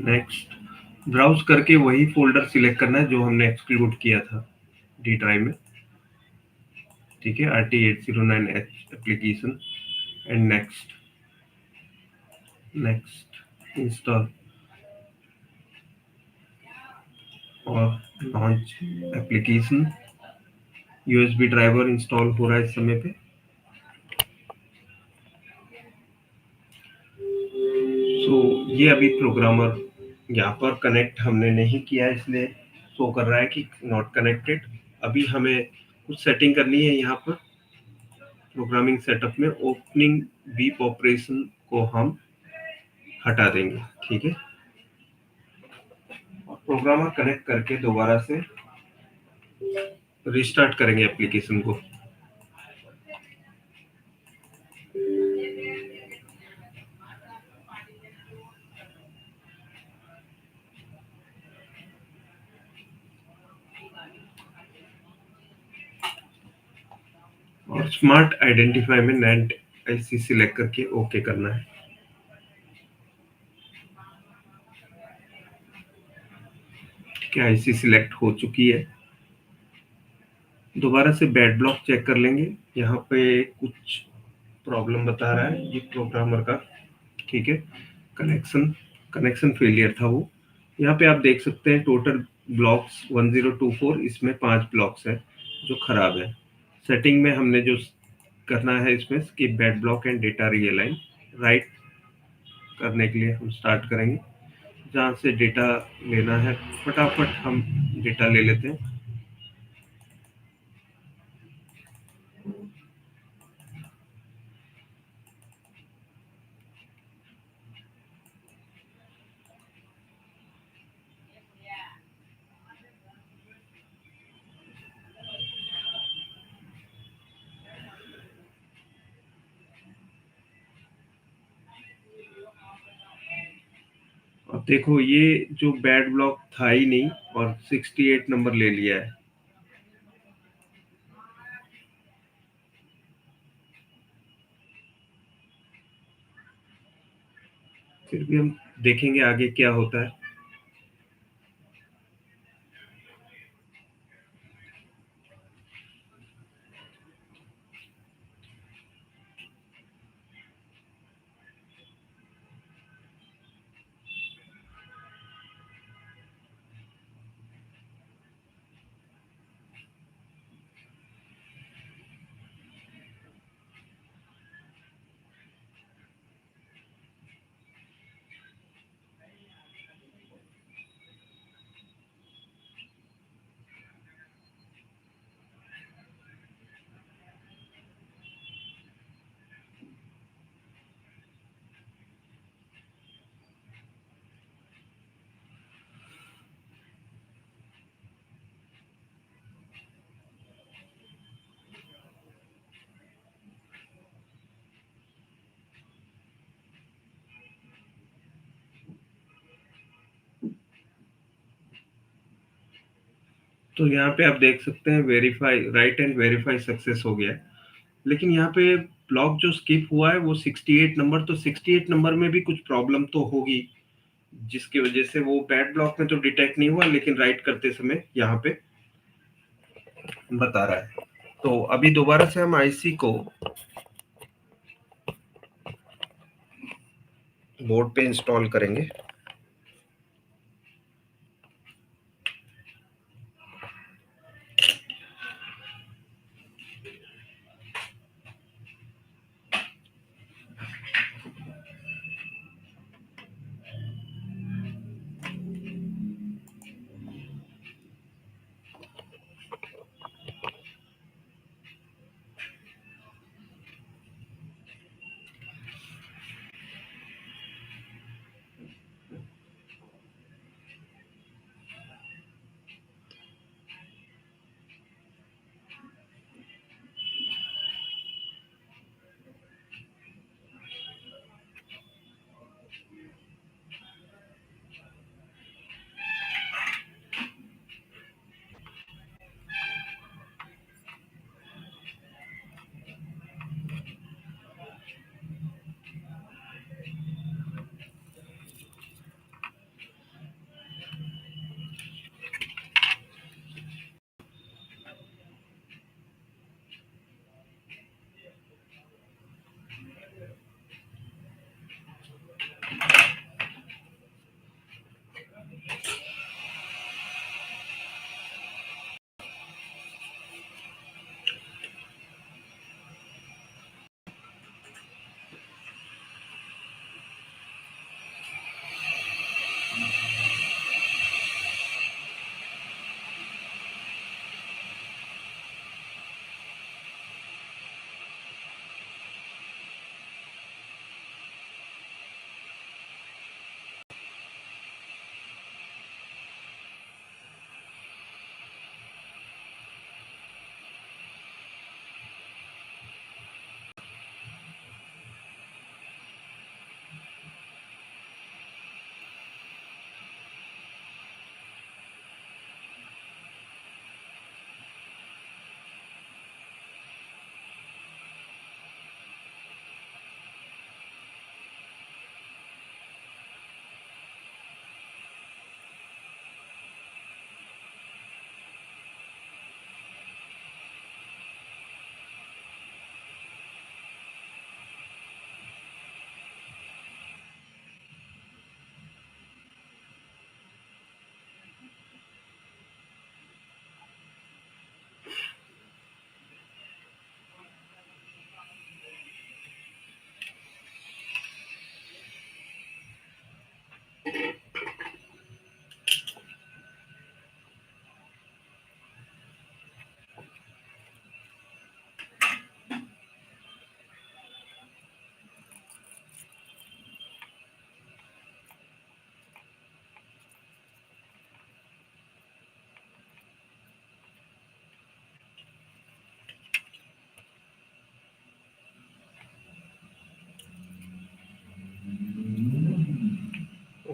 नेक्स्ट, ब्राउज करके वही फोल्डर सिलेक्ट करना है जो हमने एक्सक्लूड किया था डी ड्राइव में। ठीक है, RT809H application and next install और launch application. USB driver install हो रहा है इस समय पे। ये अभी प्रोग्रामर यहाँ पर कनेक्ट हमने नहीं किया, इसलिए शो कर रहा है कि नॉट कनेक्टेड। अभी हमें कुछ सेटिंग करनी है यहाँ पर प्रोग्रामिंग सेटअप में। ओपनिंग बीप ऑपरेशन को हम हटा देंगे। ठीक है, और प्रोग्रामर कनेक्ट करके दोबारा से रिस्टार्ट करेंगे एप्लीकेशन को। और स्मार्ट आइडेंटिफाई में NAND IC सिलेक्ट करके ओके करना है। ठीक है, IC सिलेक्ट हो चुकी है। दोबारा से बैड ब्लॉक चेक कर लेंगे। यहाँ पे कुछ प्रॉब्लम बता रहा है ये प्रोग्रामर का। ठीक है, कनेक्शन फेलियर था वो। यहाँ पे आप देख सकते हैं टोटल ब्लॉक्स 1024, इसमें 5 ब्लॉक्स है जो खराब है। सेटिंग में हमने जो करना है इसमें skip bad block and data realign right करने के लिए हम स्टार्ट करेंगे। जहाँ से डेटा लेना है फटाफट हम डेटा ले लेते हैं। अब देखो ये जो बैड ब्लॉक था ही नहीं और 68 नंबर ले लिया है। फिर भी हम देखेंगे आगे क्या होता है। तो यहाँ पे आप देख सकते हैं verify right and verify success हो गया है। लेकिन यहाँ पे ब्लॉक जो स्किप हुआ है वो 68 नंबर, तो 68 नंबर में भी कुछ प्रॉब्लम तो होगी जिसकी वजह से वो बैड ब्लॉक में तो डिटेक्ट नहीं हुआ, लेकिन राइट करते समय यहाँ पे बता रहा है। तो अभी दोबारा से हम आईसी को बोर्ड पे इंस्टॉल करेंगे।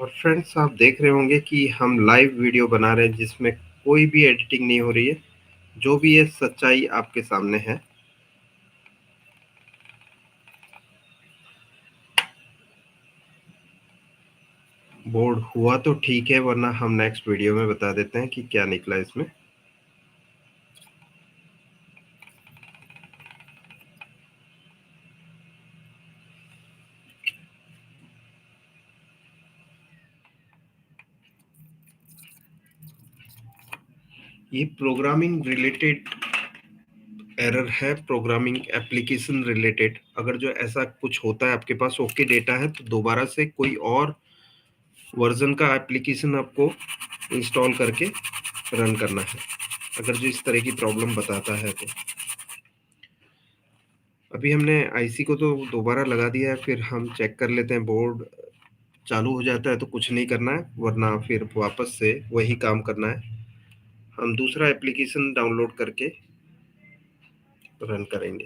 और फ्रेंड्स, आप देख रहे होंगे कि हम लाइव वीडियो बना रहे हैं जिसमें कोई भी एडिटिंग नहीं हो रही है। जो भी है सच्चाई आपके सामने है। बोर्ड हुआ तो ठीक है, वरना हम नेक्स्ट वीडियो में बता देते हैं कि क्या निकला इसमें। ये प्रोग्रामिंग रिलेटेड एरर है, प्रोग्रामिंग एप्लीकेशन रिलेटेड। अगर जो ऐसा कुछ होता है, आपके पास ओके डेटा है, तो दोबारा से कोई और वर्जन का एप्लीकेशन आपको इंस्टॉल करके रन करना है, अगर जो इस तरह की प्रॉब्लम बताता है तो। अभी हमने आईसी को तो दोबारा लगा दिया है, फिर हम चेक कर लेते हैं। बोर्ड चालू हो जाता है तो कुछ नहीं करना है, वरना फिर वापस से वही काम करना है। हम दूसरा एप्लीकेशन डाउनलोड करके रन करेंगे।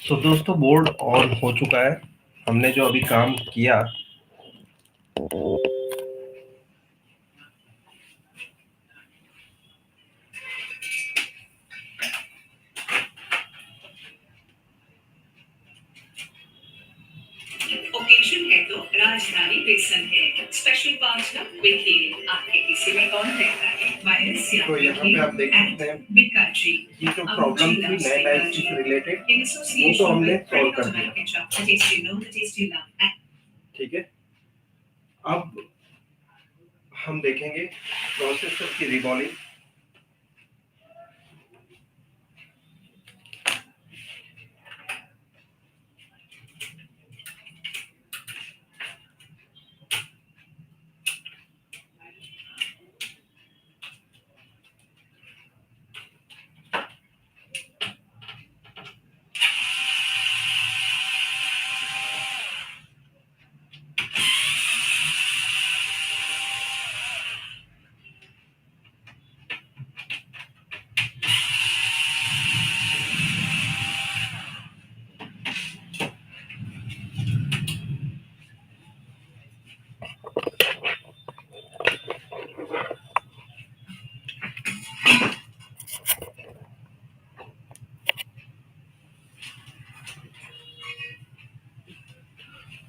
तो दोस्तों, बोर्ड ऑन हो चुका है। हमने जो अभी काम किया, ओकेजन है तो राजधानी बेसन है स्पेशल 5 ना देखिए आपके किसी में कौन रहता है वायरस या तो यहाँ पे आप देख सकते हैं बिकाजी ये जो प्रॉब्लम थी नए लाइफ से रिलेटेड, वो तो हमने सॉल्व कर दिया। ठीक है, अब हम देखेंगे प्रोसेसर की रिबॉलिंग।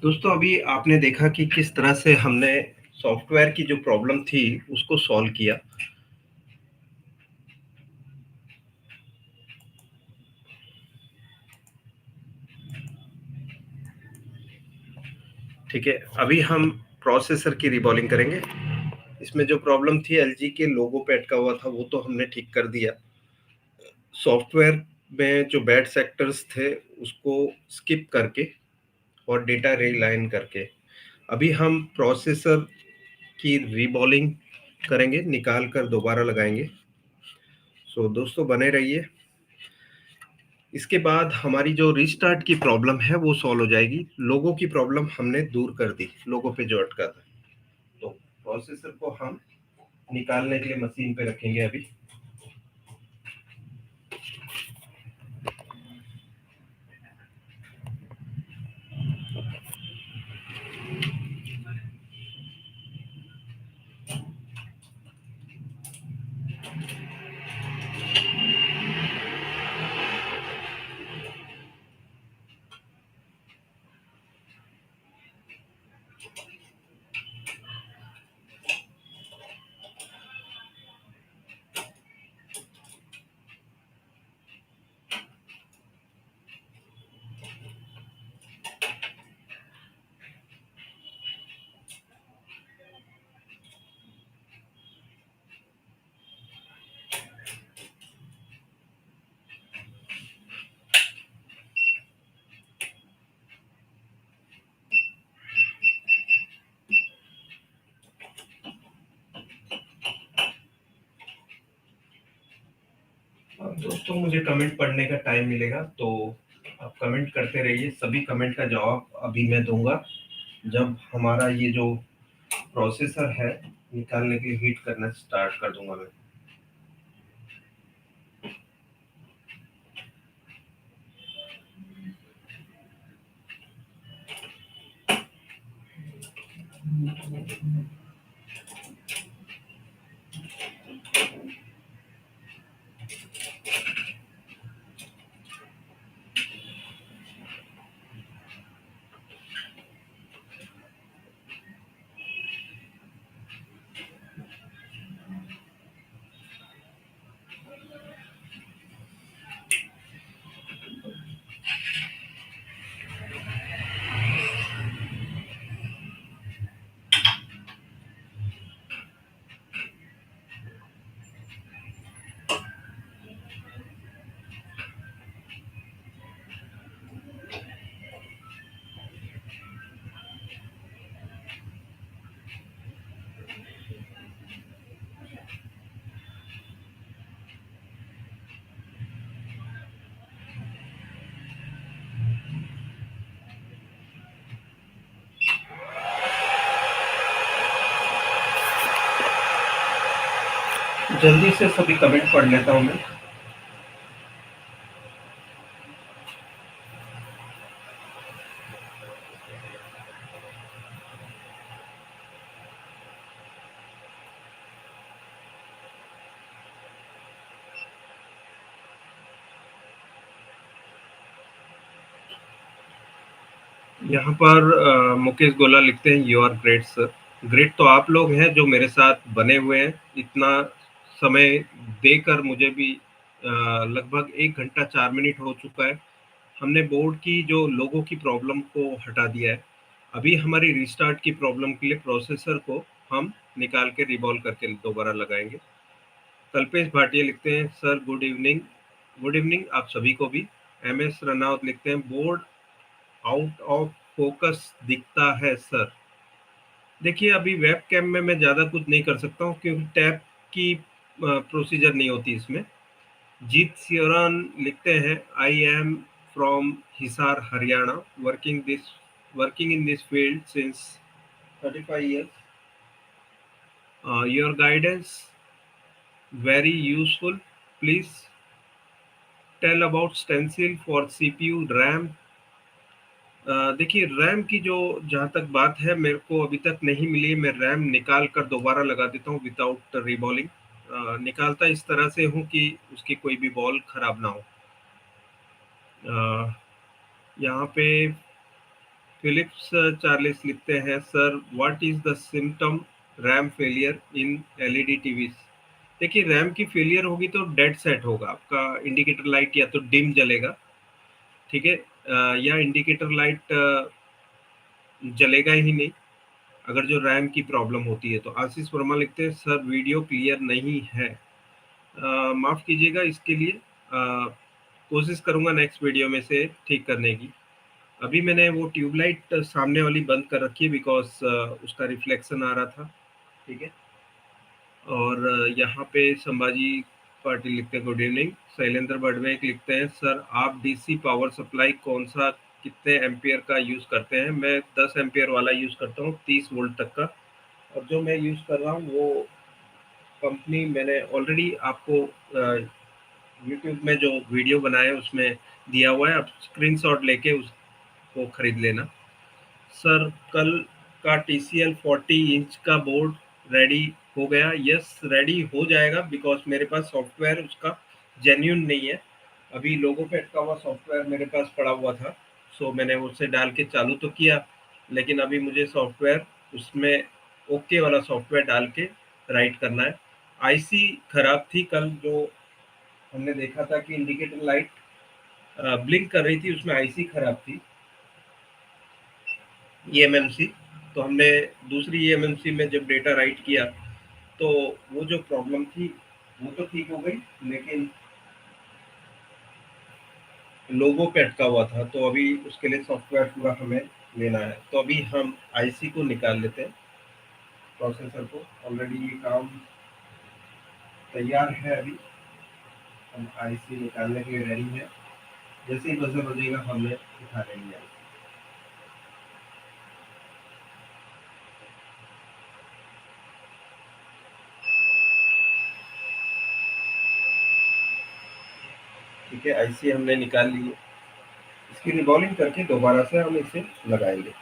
दोस्तों अभी आपने देखा कि किस तरह से हमने सॉफ्टवेयर की जो प्रॉब्लम थी उसको सॉल्व किया। ठीक है, अभी हम प्रोसेसर की रिबॉलिंग करेंगे। इसमें जो प्रॉब्लम थी एलजी के लोगो पे अटका हुआ था वो तो हमने ठीक कर दिया। सॉफ्टवेयर में जो बैड सेक्टर्स थे उसको स्किप करके और डेटा रीलाइन करके अभी हम प्रोसेसर की रीबॉलिंग करेंगे, निकाल कर दोबारा लगाएंगे। सो दोस्तों बने रहिए। इसके बाद हमारी जो रीस्टार्ट की प्रॉब्लम है वो सॉल्व हो जाएगी। लोगों की प्रॉब्लम हमने दूर कर दी, लोगों पे जो अटका था। तो प्रोसेसर को हम निकालने के लिए मशीन पे रखेंगे अभी। अब दोस्तों मुझे कमेंट पढ़ने का टाइम मिलेगा तो आप कमेंट करते रहिए। सभी कमेंट का जवाब अभी मैं दूंगा जब हमारा ये जो प्रोसेसर है निकालने के लिए हीट करना स्टार्ट कर दूंगा मैं। जल्दी से सभी कमेंट पढ़ लेता हूँ मैं। यहाँ पर मुकेश गोला लिखते हैं you are great sir. Great तो आप लोग हैं जो मेरे साथ बने हुए हैं। इतना समय देकर मुझे भी लगभग 1 घंटा 4 मिनट हो चुका है। हमने बोर्ड की जो लोगों की प्रॉब्लम को हटा दिया है। अभी हमारी रिस्टार्ट की प्रॉब्लम के लिए प्रोसेसर को हम निकाल के रिबॉल्व करके दोबारा लगाएंगे। कल्पेश भाटिया लिखते हैं sir good evening. Good evening आप सभी को भी। एम एस रनावत लिखते हैं बोर्ड आउट ऑफ फोकस दिखता है सर। देखिए अभी वेब कैम में मैं ज़्यादा कुछ नहीं कर सकता हूँ क्योंकि टैब की प्रोसीजर नहीं होती इसमें। जीत सियोरान लिखते हैं I am from Hisar Haryana working in this field since 35 years. Your guidance very useful. Please tell about stencil for CPU RAM। देखिए रैम की जो जहाँ तक बात है मेरे को अभी तक नहीं मिली। मैं रैम निकाल कर दोबारा लगा देता हूँ विदाउट रिबॉलिंग। निकालता इस तरह से हूँ कि उसकी कोई भी बॉल खराब ना हो। यहाँ पे फिलिप्स चार्लिस लिखते हैं, sir what is the symptom RAM failure in LED TV? देखिए, रैम की फेलियर होगी तो डेड सेट होगा, आपका इंडिकेटर लाइट या तो डिम जलेगा, ठीक है, या इंडिकेटर लाइट जलेगा ही नहीं अगर जो रैम की प्रॉब्लम होती है। तो आशीष वर्मा लिखते हैं, सर वीडियो क्लियर नहीं है, माफ कीजिएगा इसके लिए, कोशिश करूंगा नेक्स्ट वीडियो में से ठीक करने की। अभी मैंने वो ट्यूबलाइट सामने वाली बंद कर रखी है बिकॉज उसका रिफ्लेक्शन आ रहा था, ठीक है। और यहाँ पे संभाजी पाटिल लिखते हैं, गुड इवनिंग। शैलेंद्र बडवेक लिखते हैं, सर आप डीसी पावर सप्लाई कौन सा कितने एम्पियर का यूज़ करते हैं? मैं 10 एम्पियर वाला यूज़ करता हूँ, 30 वोल्ट तक का। और जो मैं यूज़ कर रहा हूँ वो कंपनी मैंने ऑलरेडी आपको यूट्यूब में जो वीडियो बनाया है उसमें दिया हुआ है, आप स्क्रीनशॉट लेके उसको खरीद लेना। सर कल का TCL 40 इंच का बोर्ड रेडी हो गया? यस, रेडी हो जाएगा बिकॉज मेरे पास सॉफ्टवेयर उसका जेन्यून नहीं है। अभी लोगों पे अटका हुआ सॉफ्टवेयर मेरे पास पड़ा हुआ था, सो मैंने उसे डाल के चालू तो किया, लेकिन अभी मुझे सॉफ्टवेयर उसमें ओके वाला सॉफ्टवेयर डाल के राइट करना है। आईसी खराब थी कल, जो हमने देखा था कि इंडिकेटर लाइट ब्लिंक कर रही थी, उसमें आईसी खराब थी, ईएमएमसी। तो हमने दूसरी ईएमएमसी में जब डेटा राइट किया तो वो जो प्रॉब्लम थी वो तो ठीक हो गई, लेकिन लोगों पे अटका हुआ था, तो अभी उसके लिए सॉफ्टवेयर पूरा हमें लेना है। तो अभी हम आईसी को निकाल लेते हैं, प्रोसेसर को। ऑलरेडी ये काम तैयार है, अभी हम आईसी निकालने के लिए रेडी है। जैसे ही बजर बजेगा हमने उठा लेंगे। ठीक है, आईसी हमने निकाल ली है, इसकी रिबॉलिंग करके दोबारा से हम इसे लगाएंगे।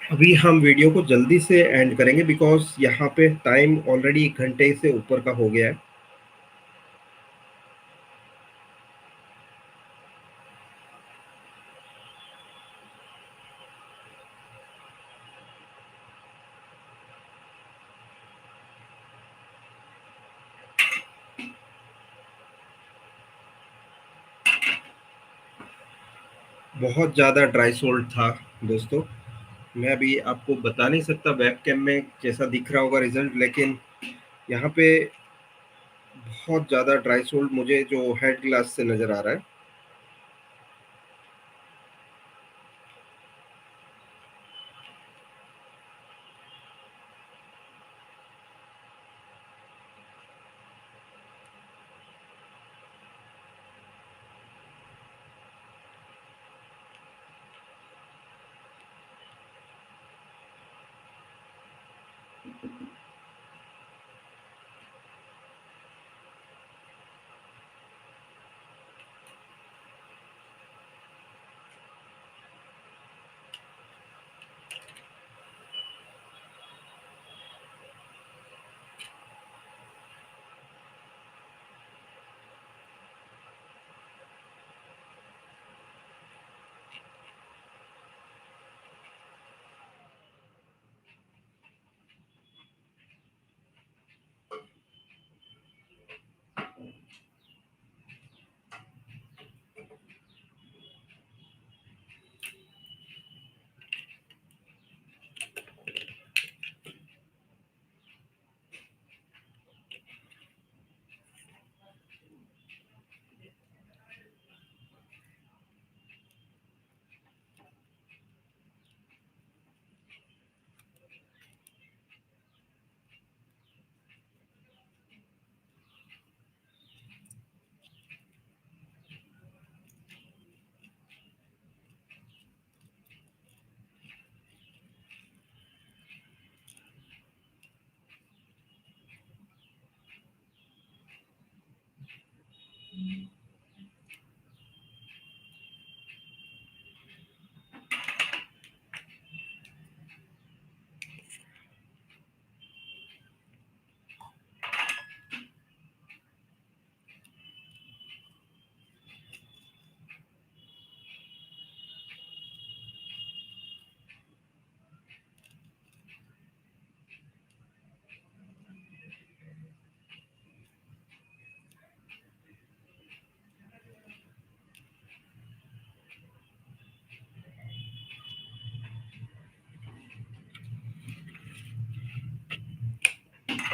अभी हम वीडियो को जल्दी से एंड करेंगे बिकॉज यहाँ पे टाइम ऑलरेडी 1 घंटे से ऊपर का हो गया है। बहुत ज़्यादा ड्राई सोल्ड था दोस्तों, मैं अभी आपको बता नहीं सकता वेब कैम में कैसा दिख रहा होगा रिजल्ट, लेकिन यहाँ पे बहुत ज़्यादा ड्राई सोल्ड मुझे जो हेड ग्लास से नज़र आ रहा है।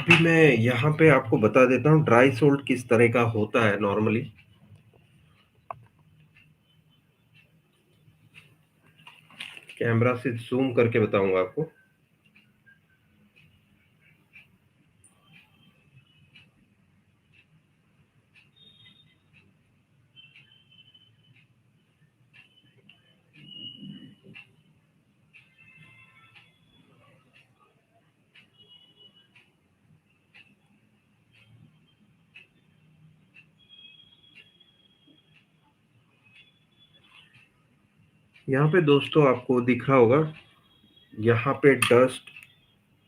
अभी मैं यहाँ पे आपको बता देता हूँ ड्राई सोल्ट किस तरह का होता है नॉर्मली। कैमरा से जूम करके बताऊंगा आपको। यहाँ पे दोस्तों आपको दिख रहा होगा, यहाँ पे डस्ट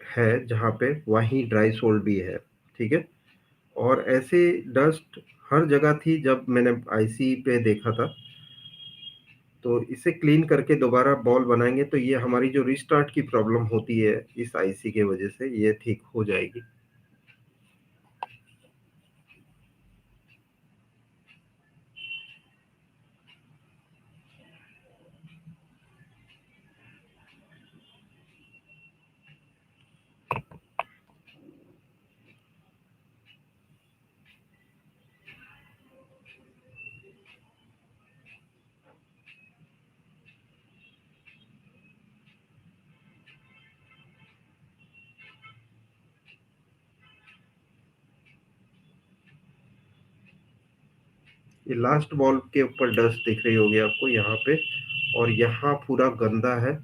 है जहाँ पे, वहीं ड्राई सोल्ट भी है, ठीक है। और ऐसे डस्ट हर जगह थी जब मैंने आईसी पे देखा था। तो इसे क्लीन करके दोबारा बॉल बनाएंगे तो ये हमारी जो रिस्टार्ट की प्रॉब्लम होती है इस आईसी के वजह से ये ठीक हो जाएगी। ये लास्ट बॉल के ऊपर डस्ट दिख रही होगी आपको यहाँ पे, और यहाँ पूरा गंदा है,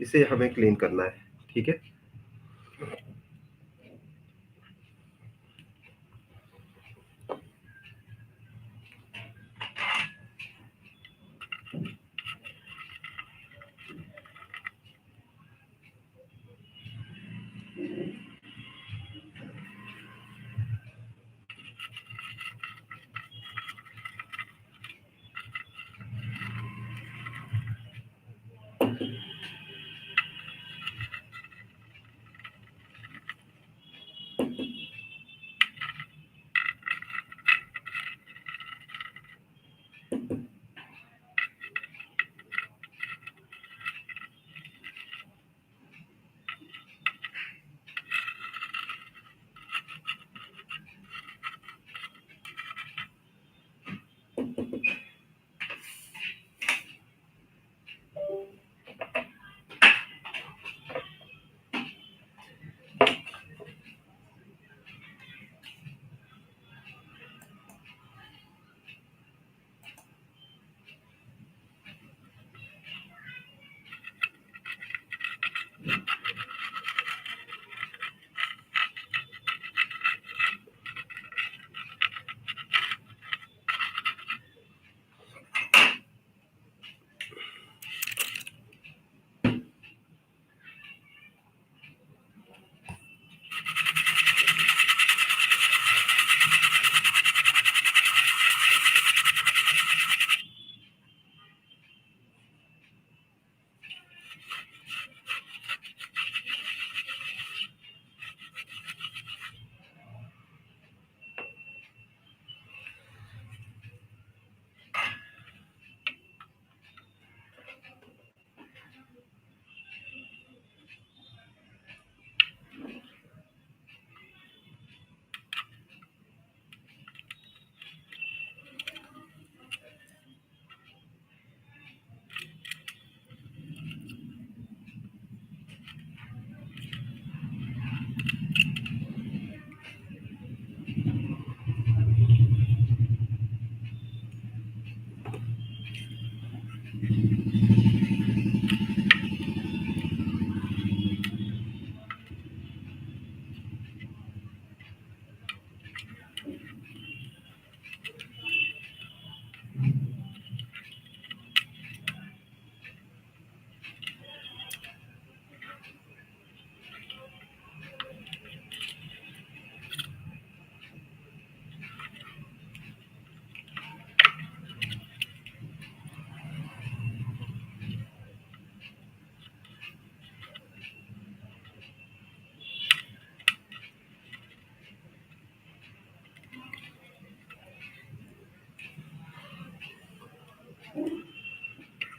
इसे हमें क्लीन करना है, ठीक है।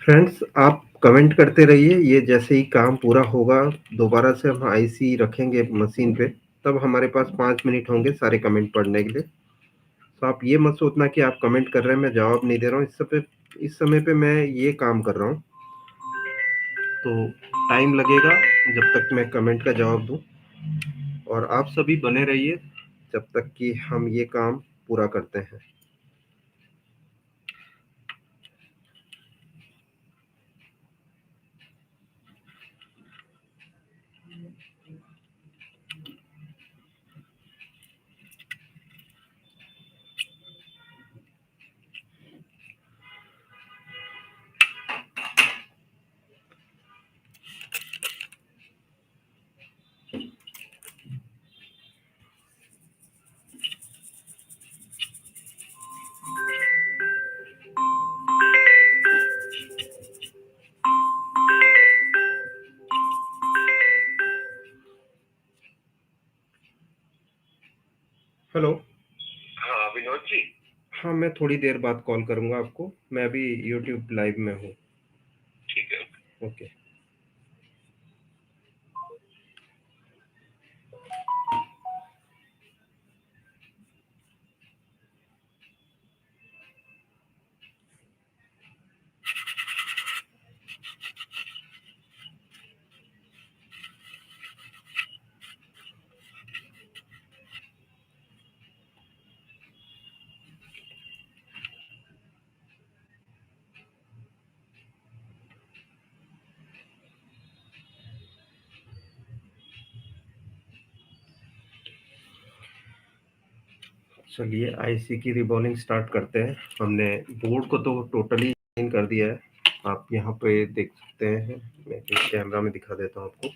फ्रेंड्स, आप कमेंट करते रहिए। ये जैसे ही काम पूरा होगा, दोबारा से हम आईसी रखेंगे मशीन पे, तब हमारे पास 5 मिनट होंगे सारे कमेंट पढ़ने के लिए। तो आप ये मत सोचना कि आप कमेंट कर रहे हैं, मैं जवाब नहीं दे रहा हूँ। इस समय पे मैं ये काम कर रहा हूँ, तो टाइम लगेगा जब तक मैं कमेंट का जवाब दूँ। और आप सभी बने रहिए जब तक कि हम ये काम पूरा करते हैं। हेलो। हाँ विनोद जी। हाँ, मैं थोड़ी देर बाद कॉल करूँगा आपको। मैं अभी यूट्यूब लाइव में हूँ। ठीक है। ओके। चलिए आईसी की रिबॉलिंग स्टार्ट करते हैं। हमने बोर्ड को तो टोटली क्लीन कर दिया है, आप यहाँ पे देख सकते हैं। मैं कैमरा में दिखा देता हूँ आपको।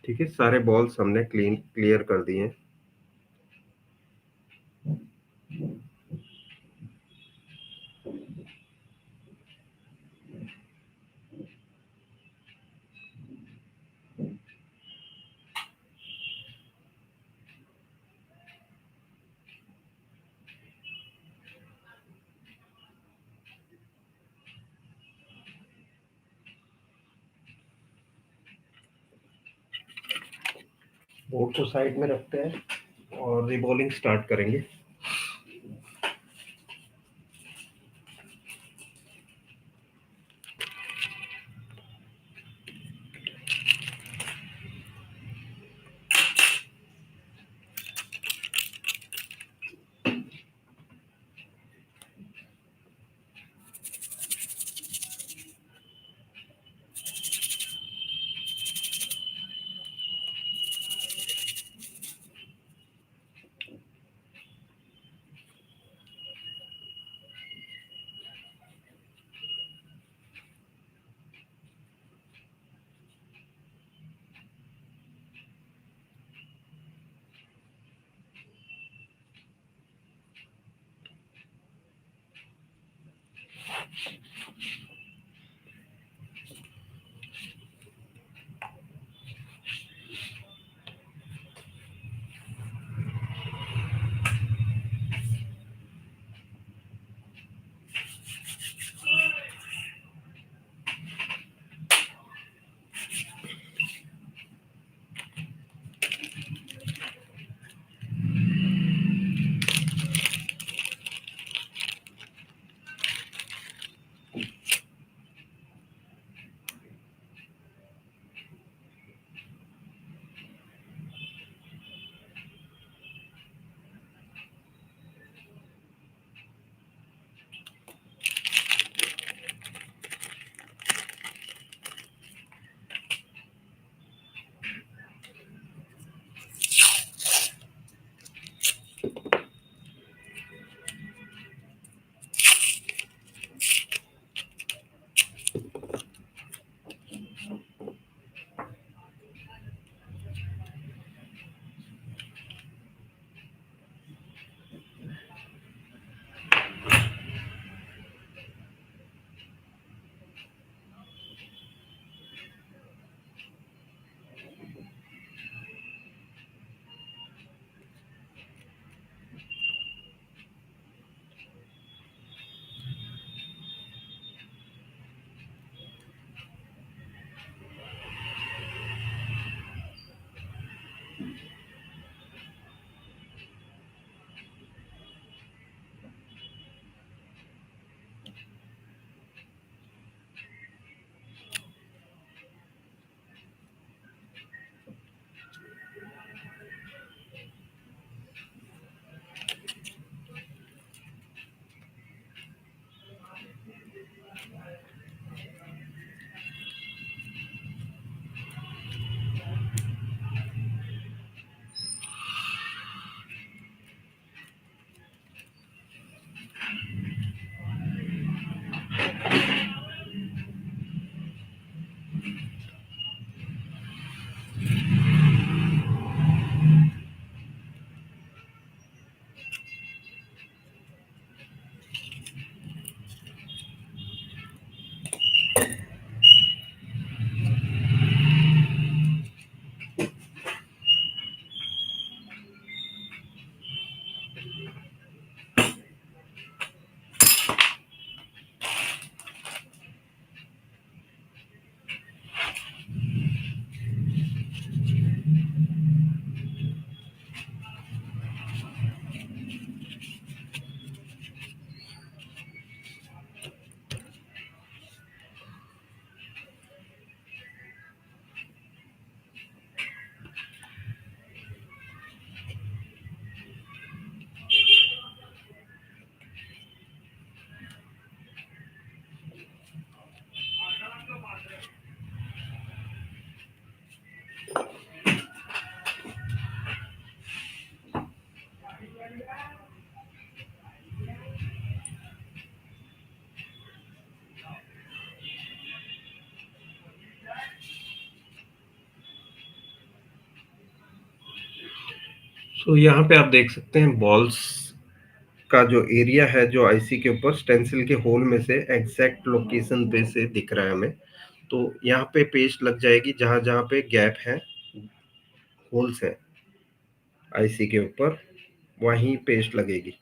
ठीक है, सारे बॉल्स हमने क्लियर कर दिए हैं। बोर्ड को साइड में रखते हैं और रिबॉलिंग स्टार्ट करेंगे। सो यहाँ पे आप देख सकते हैं बॉल्स का जो एरिया है जो आईसी के ऊपर स्टेंसिल के होल में से एग्जैक्ट लोकेशन पे से दिख रहा है हमें। तो यहाँ पे पेस्ट लग जाएगी जहां जहां पे गैप है, होल्स है आईसी के ऊपर, वहीं पेस्ट लगेगी।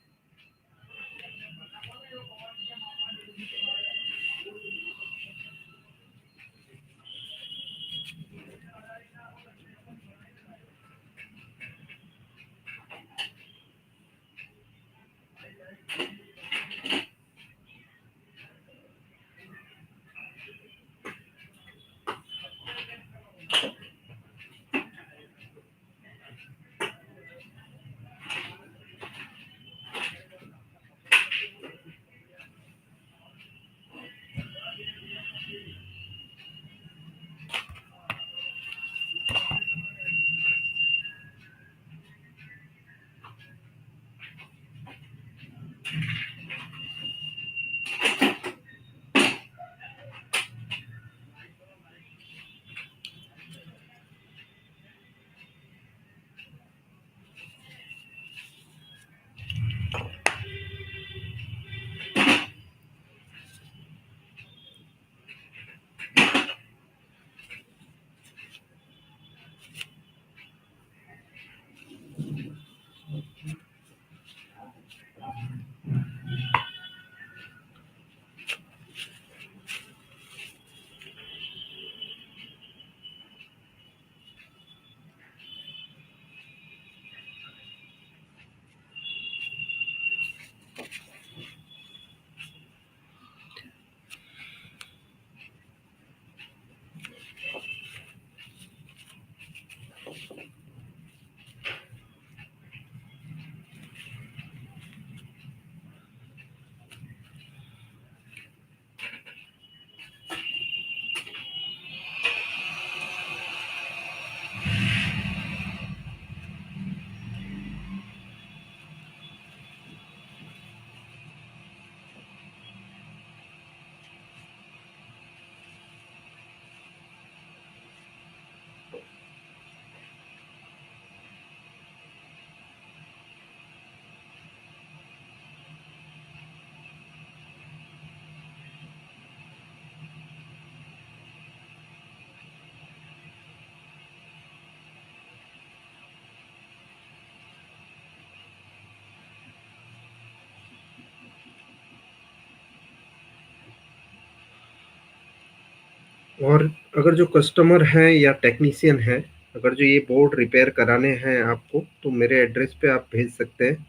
और अगर जो कस्टमर हैं या टेक्नीशियन हैं, अगर जो ये बोर्ड रिपेयर कराने हैं आपको, तो मेरे एड्रेस पे आप भेज सकते हैं।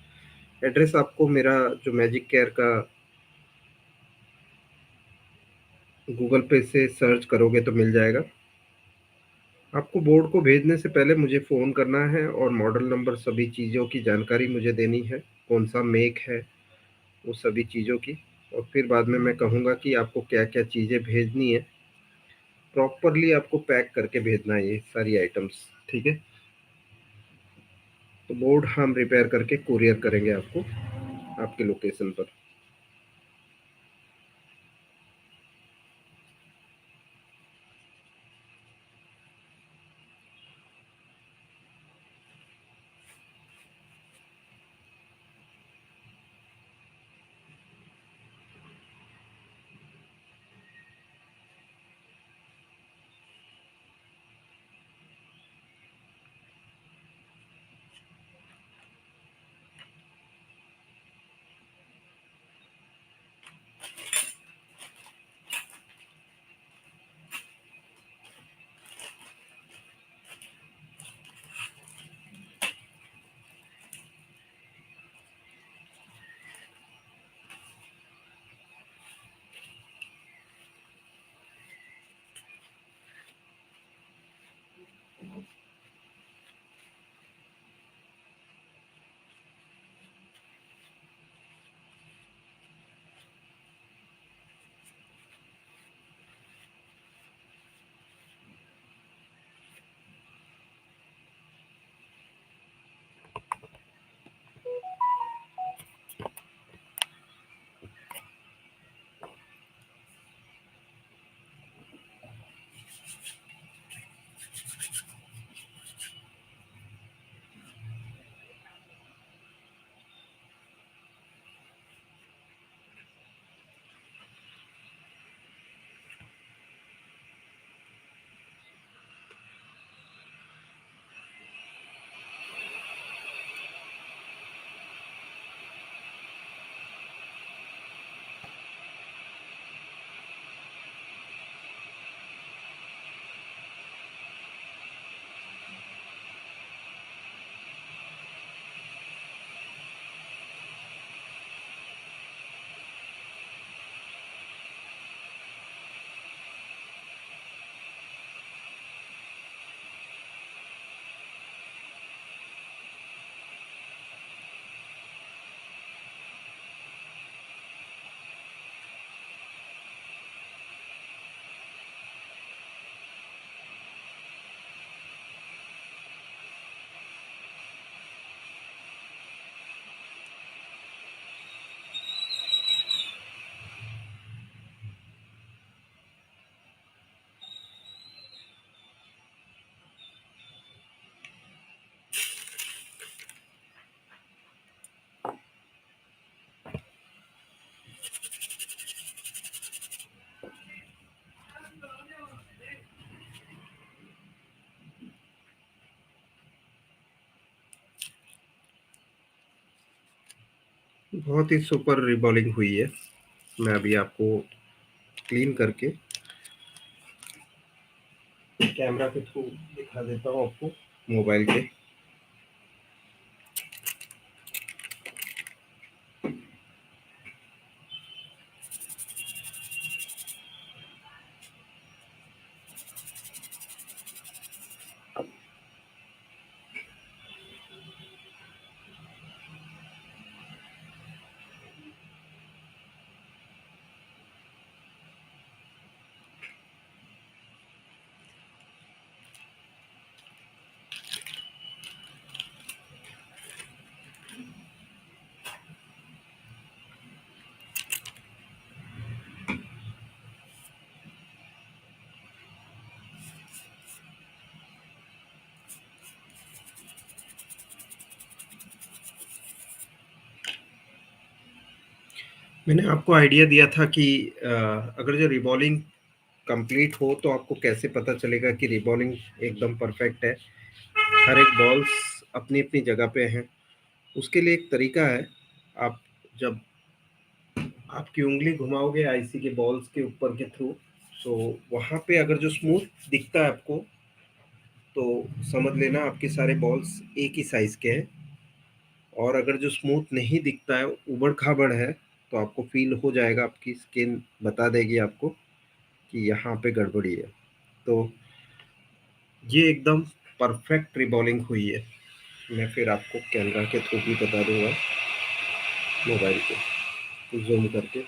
एड्रेस आपको मेरा जो मैजिक केयर का गूगल पे से सर्च करोगे तो मिल जाएगा। आपको बोर्ड को भेजने से पहले मुझे फ़ोन करना है और मॉडल नंबर सभी चीज़ों की जानकारी मुझे देनी है, कौन सा मेक है, वो सभी चीज़ों की। और फिर बाद में मैं कहूँगा कि आपको क्या-क्या चीज़ें भेजनी है। प्रॉपरली आपको पैक करके भेजना है ये सारी आइटम्स, ठीक है? तो बोर्ड हम रिपेयर करके कुरियर करेंगे आपको आपके लोकेशन पर। बहुत ही सुपर रिबॉलिंग हुई है। मैं अभी आपको क्लीन करके कैमरा के थ्रू दिखा देता हूँ आपको मोबाइल के। मैंने आपको आइडिया दिया था कि अगर जो रिबॉलिंग कंप्लीट हो तो आपको कैसे पता चलेगा कि रिबॉलिंग एकदम परफेक्ट है। हर एक बॉल्स अपनी अपनी जगह पे हैं। उसके लिए एक तरीका है। आप जब आपकी उंगली घुमाओगे आईसी के बॉल्स के ऊपर के थ्रू, तो वहां पे अगर जो स्मूथ दिखता है आपको, तो समझ लेना आपके सारे बॉल्स एक ही साइज के हैं। और अगर जो स्मूथ नहीं दिखता है, उबड़ खाबड़ है, तो आपको फील हो जाएगा, आपकी स्किन बता देगी आपको कि यहाँ पे गड़बड़ी है। तो ये एकदम परफेक्ट रिबॉलिंग हुई है। मैं फिर आपको कैमरा के थ्रू भी बता दूंगा मोबाइल पे जूम करके।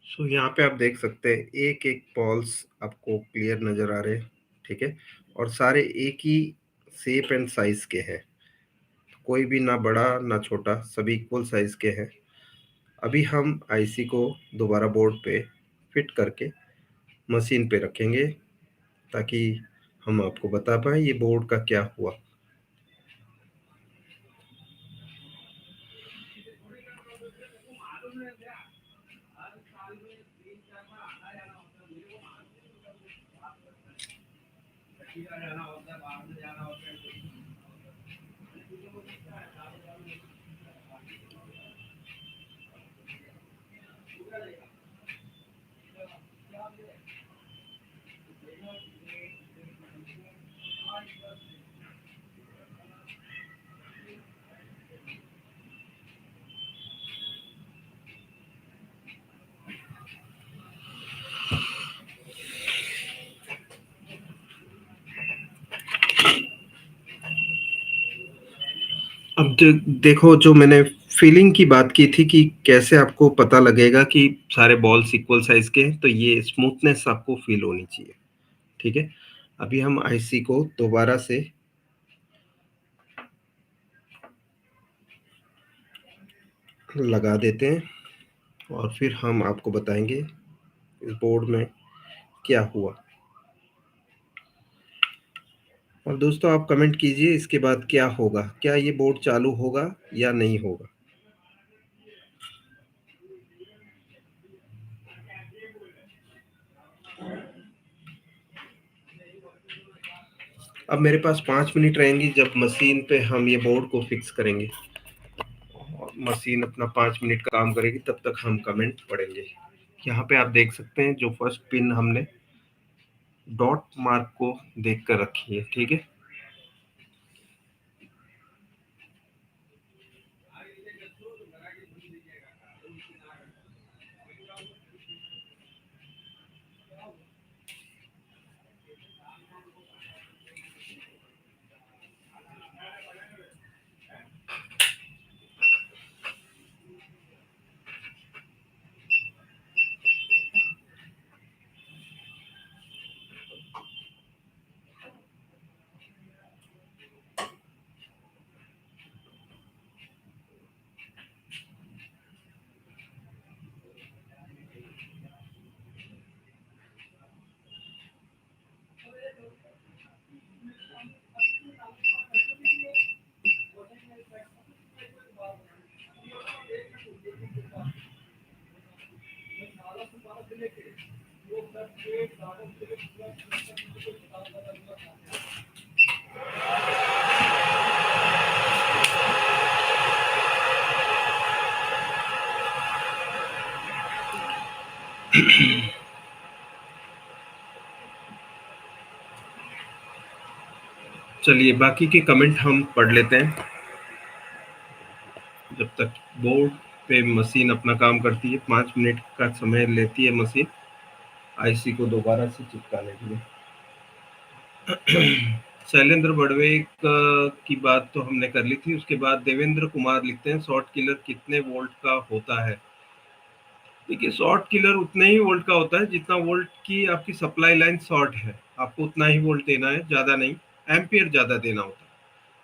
सो यहाँ पे आप देख सकते हैं एक एक बॉल्स आपको क्लियर नजर आ रहे हैं। ठीक है। और सारे एक ही शेप एंड साइज के हैं। कोई भी ना बड़ा ना छोटा, सभी इक्वल साइज के हैं। अभी हम आईसी को दोबारा बोर्ड पे फिट करके मशीन पे रखेंगे, ताकि हम आपको बता पाए ये बोर्ड का क्या हुआ। देखो, जो मैंने फीलिंग की बात की थी कि कैसे आपको पता लगेगा कि सारे बॉल्स इक्वल साइज के हैं, तो ये स्मूथनेस आपको फील होनी चाहिए। ठीक है, अभी हम आईसी को दोबारा से लगा देते हैं और फिर हम आपको बताएंगे इस बोर्ड में क्या हुआ। और दोस्तों, आप कमेंट कीजिए इसके बाद क्या होगा, क्या ये बोर्ड चालू होगा या नहीं होगा। अब मेरे पास 5 मिनट रहेंगी जब मशीन पे हम ये बोर्ड को फिक्स करेंगे और मशीन अपना 5 मिनट का काम करेगी, तब तक हम कमेंट पढ़ेंगे। यहाँ पे आप देख सकते हैं जो फर्स्ट पिन हमने डॉट मार्क को देख कर रखी है। ठीक है, चलिए बाकी के कमेंट हम पढ़ लेते हैं जब तक बोर्ड पे मशीन अपना काम करती है। 5 मिनट का समय लेती है मशीन आईसी को दोबारा से चिपकाने के लिए। शैलेंद्र बड़वे की बात तो हमने कर ली थी। उसके बाद देवेंद्र कुमार लिखते हैं शॉर्ट किलर कितने वोल्ट का होता है। देखिए, शॉर्ट किलर उतने ही वोल्ट का होता है जितना वोल्ट की आपकी सप्लाई लाइन शॉर्ट है, आपको उतना ही वोल्ट देना है, ज्यादा नहीं। एम्पियर ज्यादा देना होता है।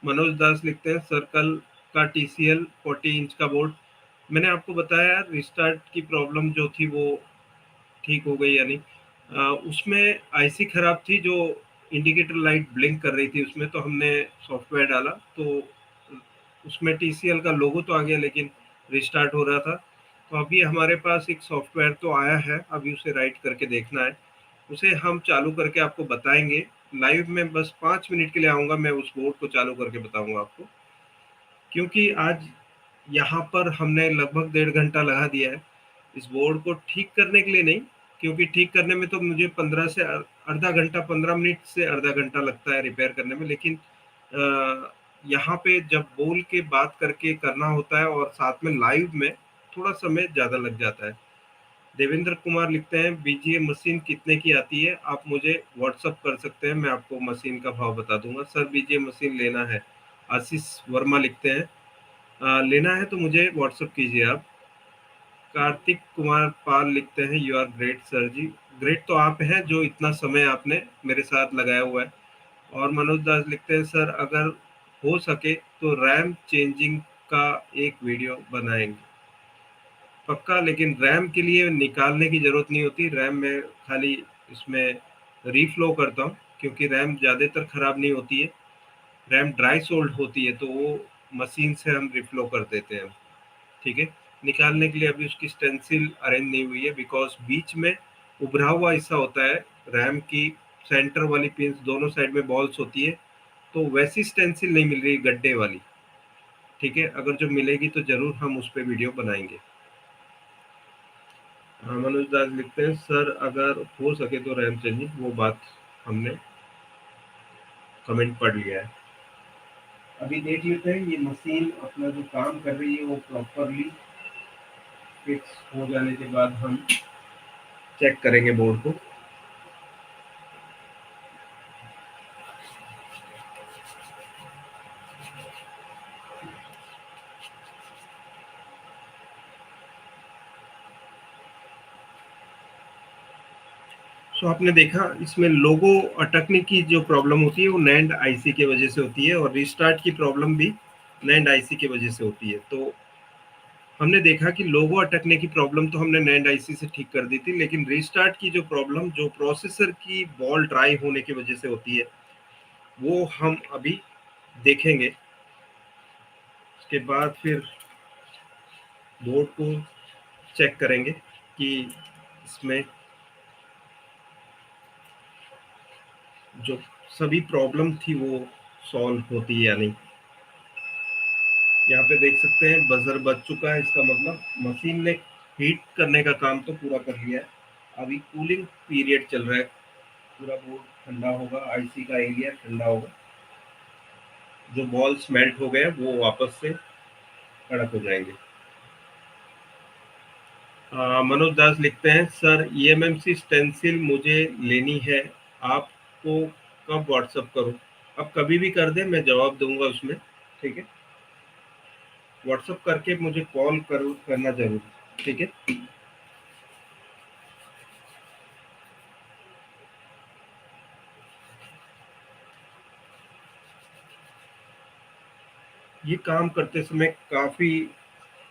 मनोज दास लिखते हैं सर्कल का टीसीएल 40 इंच का बोर्ड। मैंने आपको बताया रिस्टार्ट की प्रॉब्लम जो थी वो ठीक हो गई या नहीं। उसमें आईसी खराब थी, जो इंडिकेटर लाइट ब्लिंक कर रही थी उसमें, तो हमने सॉफ्टवेयर डाला तो उसमें टीसीएल का लोगो तो आ गया लेकिन रिस्टार्ट हो रहा था। तो अभी हमारे पास एक सॉफ्टवेयर तो आया है, अभी उसे राइट करके देखना है। उसे हम चालू करके आपको बताएंगे लाइव में। बस 5 मिनट के लिए आऊँगा, मैं उस बोर्ड को चालू करके बताऊँगा आपको, क्योंकि आज यहाँ पर हमने लगभग 1.5 घंटा लगा दिया है इस बोर्ड को ठीक करने के लिए। नहीं, क्योंकि ठीक करने में तो मुझे 15 से आधा घंटा, 15 मिनट से आधा घंटा लगता है रिपेयर करने में, लेकिन यहाँ पे जब बोल के बात करके करना होता है और साथ में लाइव में थोड़ा समय ज़्यादा लग जाता है। देवेंद्र कुमार लिखते हैं बीजीए मशीन कितने की आती है, आप मुझे व्हाट्सअप कर सकते हैं, मैं आपको मशीन का भाव बता दूंगा। सर बीजीए मशीन लेना है, आशीष वर्मा लिखते हैं। लेना है तो मुझे व्हाट्सअप कीजिए आप। कार्तिक कुमार पाल लिखते हैं you are great sir ji. Great तो आप हैं जो इतना समय आपने मेरे साथ लगाया हुआ है। और मनोज दास लिखते हैं सर अगर हो सके तो रैम चेंजिंग का एक वीडियो बनाएंगे। पक्का, लेकिन रैम के लिए निकालने की जरूरत नहीं होती। रैम में खाली इसमें रीफ्लो करता हूँ, क्योंकि रैम ज़्यादातर खराब नहीं होती है। रैम ड्राई सोल्ड होती है तो वो मशीन से हम रिफ्लो कर देते हैं। ठीक है, निकालने के लिए अभी उसकी स्टेंसिल अरेंज नहीं हुई है, बिकॉज बीच में उभरा हुआ हिस्सा होता है रैम की। सेंटर वाली पिंस दोनों साइड में बॉल्स होती है, तो वैसी स्टेंसिल नहीं मिल रही गड्ढे वाली। ठीक है, अगर जो मिलेगी तो जरूर हम उस पर वीडियो बनाएंगे। हाँ, मनोज दास लिखते हैं सर अगर हो सके तो रैम चेंजिंग, वो बात हमने कमेंट पढ़ लिया है। अभी देख लेते हैं ये मशीन अपना जो काम कर रही है वो प्रॉपरली फिक्स हो जाने के बाद हम चेक करेंगे बोर्ड को। सो आपने देखा इसमें लोगो अटकने की जो प्रॉब्लम होती है वो नैंड आईसी की वजह से होती है और रिस्टार्ट की प्रॉब्लम भी नैंड आईसी की वजह से होती है। तो हमने देखा कि लोगो अटकने की प्रॉब्लम तो हमने नैंड आईसी से ठीक कर दी थी, लेकिन रिस्टार्ट की जो प्रॉब्लम जो प्रोसेसर की बॉल ड्राई होने की वजह से होती है वो हम अभी देखेंगे। उसके बाद फिर बोर्ड को चेक करेंगे कि इसमें जो सभी प्रॉब्लम थी वो सॉल्व होती है या नहीं। यहाँ पे देख सकते हैं बजर बज चुका है, इसका मतलब मशीन ने हीट करने का काम तो पूरा कर लिया है। अभी कूलिंग पीरियड चल रहा है, पूरा बोर्ड ठंडा होगा, आईसी का एरिया ठंडा होगा, जो बॉल्स मेल्ट हो गए वो वापस से कड़क हो जाएंगे। मनोज दास लिखते हैं, सर ईएमएमसी स्टेंसिल मुझे लेनी है, आपको कब व्हाट्सअप करूं? आप कभी भी कर दें, मैं जवाब दूंगा उसमें, ठीक है। व्हाट्सअप करके मुझे कॉल करना जरूर, ठीक है। ये काम करते समय काफ़ी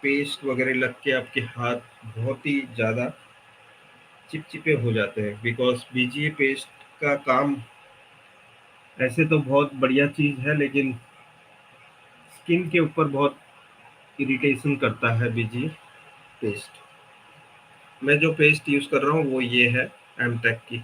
पेस्ट वगैरह लग के आपके हाथ बहुत ही ज़्यादा चिपचिपे हो जाते हैं, बिकॉज बीजीए पेस्ट का काम ऐसे तो बहुत बढ़िया चीज़ है, लेकिन स्किन के ऊपर बहुत इरिटेशन करता है बीजीए पेस्ट। मैं जो पेस्ट यूज़ कर रहा हूँ वो ये है एमटेक की।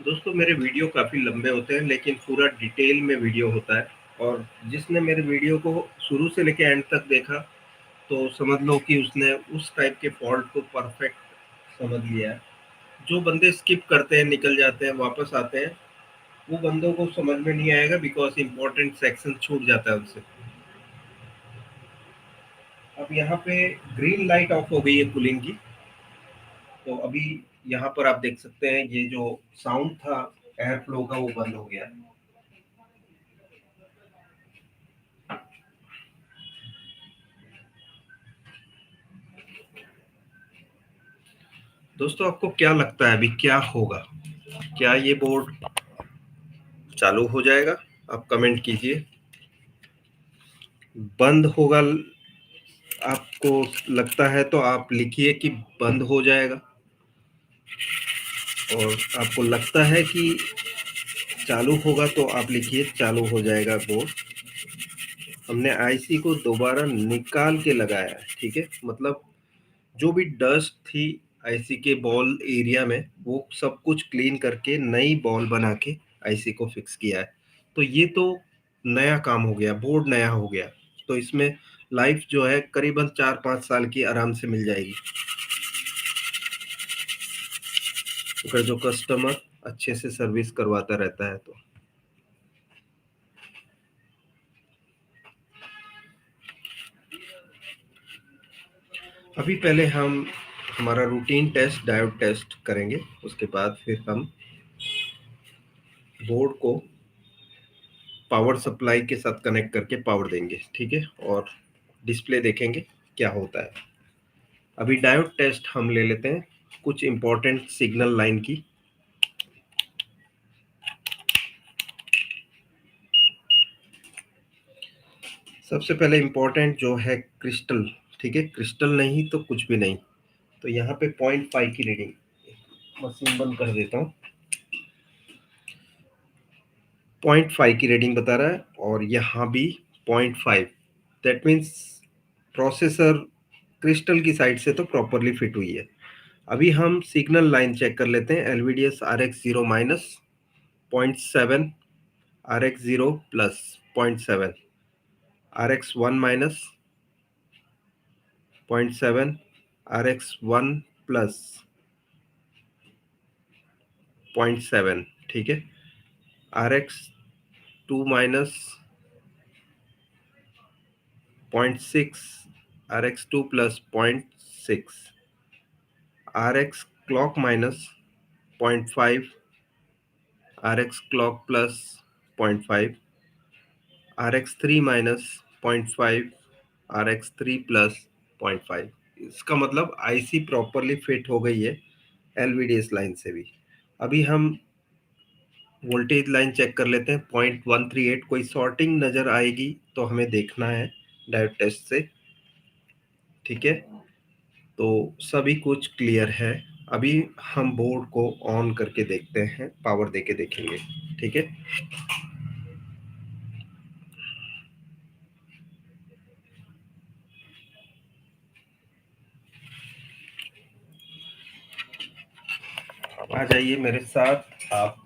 दोस्तों मेरे वीडियो काफ़ी लंबे होते हैं, लेकिन पूरा डिटेल में वीडियो होता है, और जिसने मेरे वीडियो को शुरू से लेकर एंड तक देखा तो समझ लो कि उसने उस टाइप के फॉल्ट को परफेक्ट समझ लिया है। जो बंदे स्किप करते हैं, निकल जाते हैं, वापस आते हैं, वो बंदों को समझ में नहीं आएगा, बिकॉज इंपॉर्टेंट सेक्शन छूट जाता है उनसे। अब यहाँ पे ग्रीन लाइट ऑफ हो गई है कूलिंग की, तो अभी यहाँ पर आप देख सकते हैं ये जो साउंड था एयर फ्लो का वो बंद हो गया। दोस्तों आपको क्या लगता है अभी क्या होगा? क्या ये बोर्ड चालू हो जाएगा? आप कमेंट कीजिए। बंद होगा आपको लगता है तो आप लिखिए कि बंद हो जाएगा, और आपको लगता है कि चालू होगा तो आप लिखिए चालू हो जाएगा बोर्ड। हमने आईसी को दोबारा निकाल के लगाया है, ठीक है। मतलब जो भी डस्ट थी आईसी के बॉल एरिया में वो सब कुछ क्लीन करके नई बॉल बना के आईसी को फिक्स किया है। तो ये तो नया काम हो गया, बोर्ड नया हो गया। तो इसमें लाइफ जो है करीबन 4-5 साल की आराम से मिल जाएगी, अगर जो कस्टमर अच्छे से सर्विस करवाता रहता है तो। अभी पहले हम हमारा रूटीन टेस्ट डायोड टेस्ट करेंगे, उसके बाद फिर हम बोर्ड को पावर सप्लाई के साथ कनेक्ट करके पावर देंगे, ठीक है, और डिस्प्ले देखेंगे क्या होता है। अभी डायोड टेस्ट हम ले लेते हैं कुछ इंपॉर्टेंट सिग्नल लाइन की। सबसे पहले इंपॉर्टेंट जो है क्रिस्टल, ठीक है, क्रिस्टल नहीं तो कुछ भी नहीं। तो यहाँ पे 0.5 की रीडिंग, मशीन बंद कर देता हूँ, 0.5 की रीडिंग बता रहा है, और यहाँ भी 0.5। दैट मीन्स प्रोसेसर क्रिस्टल की साइड से तो प्रॉपरली फिट हुई है। अभी हम सिग्नल लाइन चेक कर लेते हैं, LVDS RX 0 minus 0.7 RX0 plus 0.7, RX1 minus 0.7, RX1 plus 0.7, ठीक है। RX2 minus 0.6, RX2 plus 0.6, RX clock minus 0.5, RX clock plus 0.5, RX3 minus 0.5, RX3 plus 0.5। इसका मतलब आईसी प्रॉपरली फिट हो गई है एलवीडीएस लाइन से भी। अभी हम वोल्टेज लाइन चेक कर लेते हैं 0.138। कोई शॉर्टिंग नजर आएगी तो हमें देखना है डायोड टेस्ट से, ठीक है। तो सभी कुछ क्लियर है। अभी हम बोर्ड को ऑन करके देखते हैं, पावर देके देखेंगे, ठीक है। अब आ जाइए मेरे साथ आप।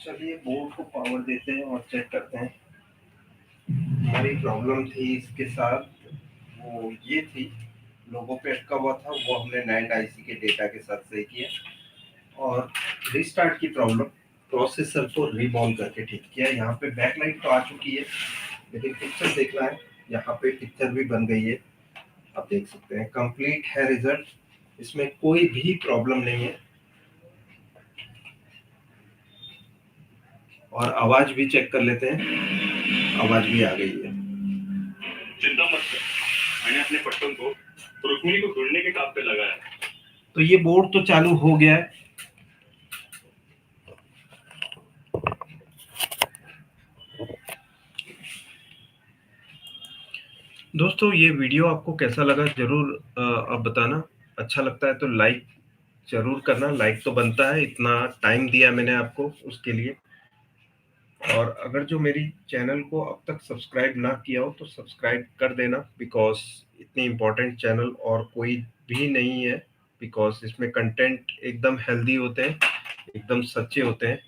चलिए बोर्ड को पावर देते हैं और चेक करते हैं। हमारी प्रॉब्लम थी इसके साथ, वो ये थी, लोगों पे अटका हुआ था, वो हमने नैंड आईसी के डेटा के साथ सही किया और रिस्टार्ट की प्रॉब्लम प्रोसेसर को रीबॉर्न करके ठीक किया। यहाँ पे बैकलाइट तो आ चुकी है, लेकिन पिक्चर देखना है। यहाँ पे पिक्चर भी बन गई है, आप देख सकते हैं। कंप्लीट है रिजल्ट, इसमें कोई भी प्रॉब्लम नहीं है। और आवाज भी चेक कर लेते हैं, आवाज भी आ गई है। चिंता मत कर, मैंने अपने पट्टन को रुक्मिणी को ढूंढने के काम पे लगाया। तो ये बोर्ड तो चालू हो गया है। दोस्तों ये वीडियो आपको कैसा लगा जरूर आप बताना। अच्छा लगता है तो लाइक जरूर करना, लाइक तो बनता है, इतना टाइम दिया मैंने आपको उसके लिए। और अगर जो मेरी चैनल को अब तक सब्सक्राइब ना किया हो तो सब्सक्राइब कर देना, बिकॉज इतनी इम्पोर्टेंट चैनल और कोई भी नहीं है। बिकॉज इसमें कंटेंट एकदम हेल्दी होते हैं, एकदम सच्चे होते हैं।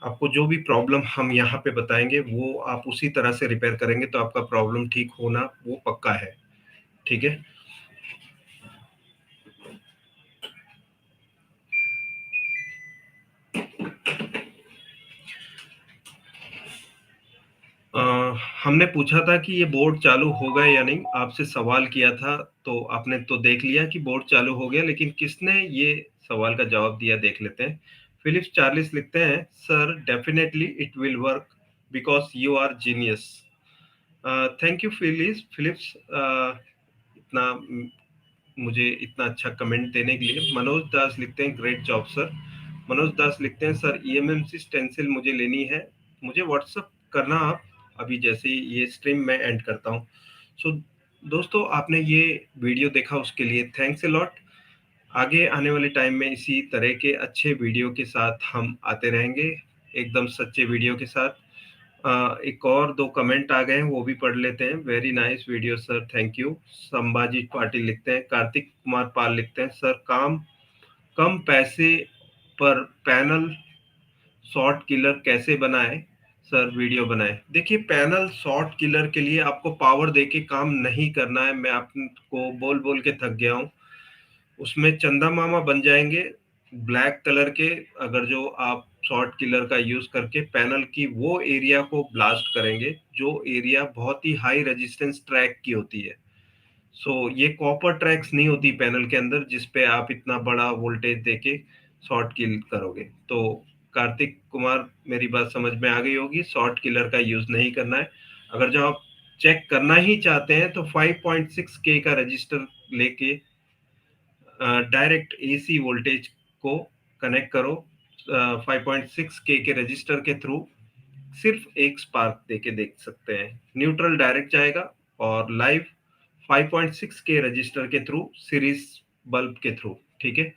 आपको जो भी प्रॉब्लम हम यहाँ पे बताएंगे वो आप उसी तरह से रिपेयर करेंगे तो आपका प्रॉब्लम ठीक होना वो पक्का है, ठीक है। अ, हमने पूछा था कि ये बोर्ड चालू होगा या नहीं, आपसे सवाल किया था तो आपने तो देख लिया कि बोर्ड चालू हो गया, लेकिन किसने ये सवाल का जवाब दिया देख लेते हैं। फिलिप्स चार्लिस लिखते हैं, sir definitely it will work because you are genius. Thank you Phillips, इतना मुझे इतना अच्छा कमेंट देने के लिए। मनोज दास लिखते हैं, ग्रेट जॉब सर। मनोज दास लिखते हैं, सर ईएमएमसी स्टेंसिल मुझे लेनी है, मुझे व्हाट्सअप करना आप अभी जैसे ही ये स्ट्रीम मैं एंड करता हूँ। सो दोस्तों आपने ये वीडियो देखा उसके लिए थैंक्स अ लॉट। आगे आने वाले टाइम में इसी तरह के अच्छे वीडियो के साथ हम आते रहेंगे, एकदम सच्चे वीडियो के साथ। एक और 2 कमेंट आ गए हैं, वो भी पढ़ लेते हैं। Very nice video sir, thank you. Sambhaji Patil लिखते हैं, कार्तिक कुमार पाल लिखते हैं, सर कम पैसे पर पैनल शॉर्ट किलर कैसे बनाए सर, वीडियो बनाए। देखिए, पैनल शॉर्ट किलर के लिए आपको पावर देके काम नहीं करना है, मैं आपको बोल बोल के थक गया हूँ। उसमें चंदा मामा बन जाएंगे ब्लैक कलर के, अगर जो आप शॉर्ट किलर का यूज करके पैनल की वो एरिया को ब्लास्ट करेंगे जो एरिया बहुत ही हाई रेजिस्टेंस ट्रैक की होती है। ये कॉपर ट्रैक्स नहीं होती पैनल के अंदर जिस पे आप इतना बड़ा वोल्टेज देके शॉर्ट किल करोगे। तो कार्तिक कुमार, मेरी बात समझ में आ गई होगी, शॉर्ट किलर का यूज नहीं करना है। अगर जो आप चेक करना ही चाहते हैं तो 5.6 के का रजिस्टर लेके डायरेक्ट एसी वोल्टेज को कनेक्ट करो 5.6 के रजिस्टर के थ्रू, सिर्फ एक स्पार्क देके देख सकते हैं। न्यूट्रल डायरेक्ट जाएगा और लाइव 5.6 के रजिस्टर के थ्रू, सीरीज बल्ब के थ्रू, ठीक है।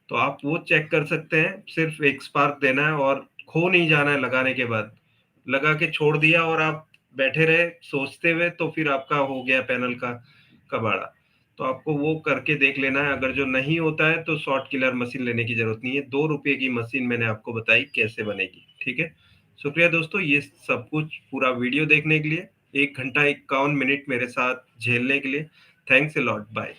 तो आप वो चेक कर सकते हैं, सिर्फ एक स्पार्क देना है और खो नहीं जाना है। लगाने के बाद लगा के छोड़ दिया और आप बैठे रहे सोचते हुए, तो फिर आपका हो गया पैनल का कबाड़ा। तो आपको वो करके देख लेना है। अगर जो नहीं होता है तो शॉर्ट किलर मशीन लेने की जरूरत नहीं है। 2 रुपए की मशीन मैंने आपको बताई कैसे बनेगी, ठीक है। शुक्रिया दोस्तों, ये सब कुछ पूरा वीडियो देखने के लिए, 1 घंटा 51 मिनट मेरे साथ झेलने के लिए। Thanks a lot, bye.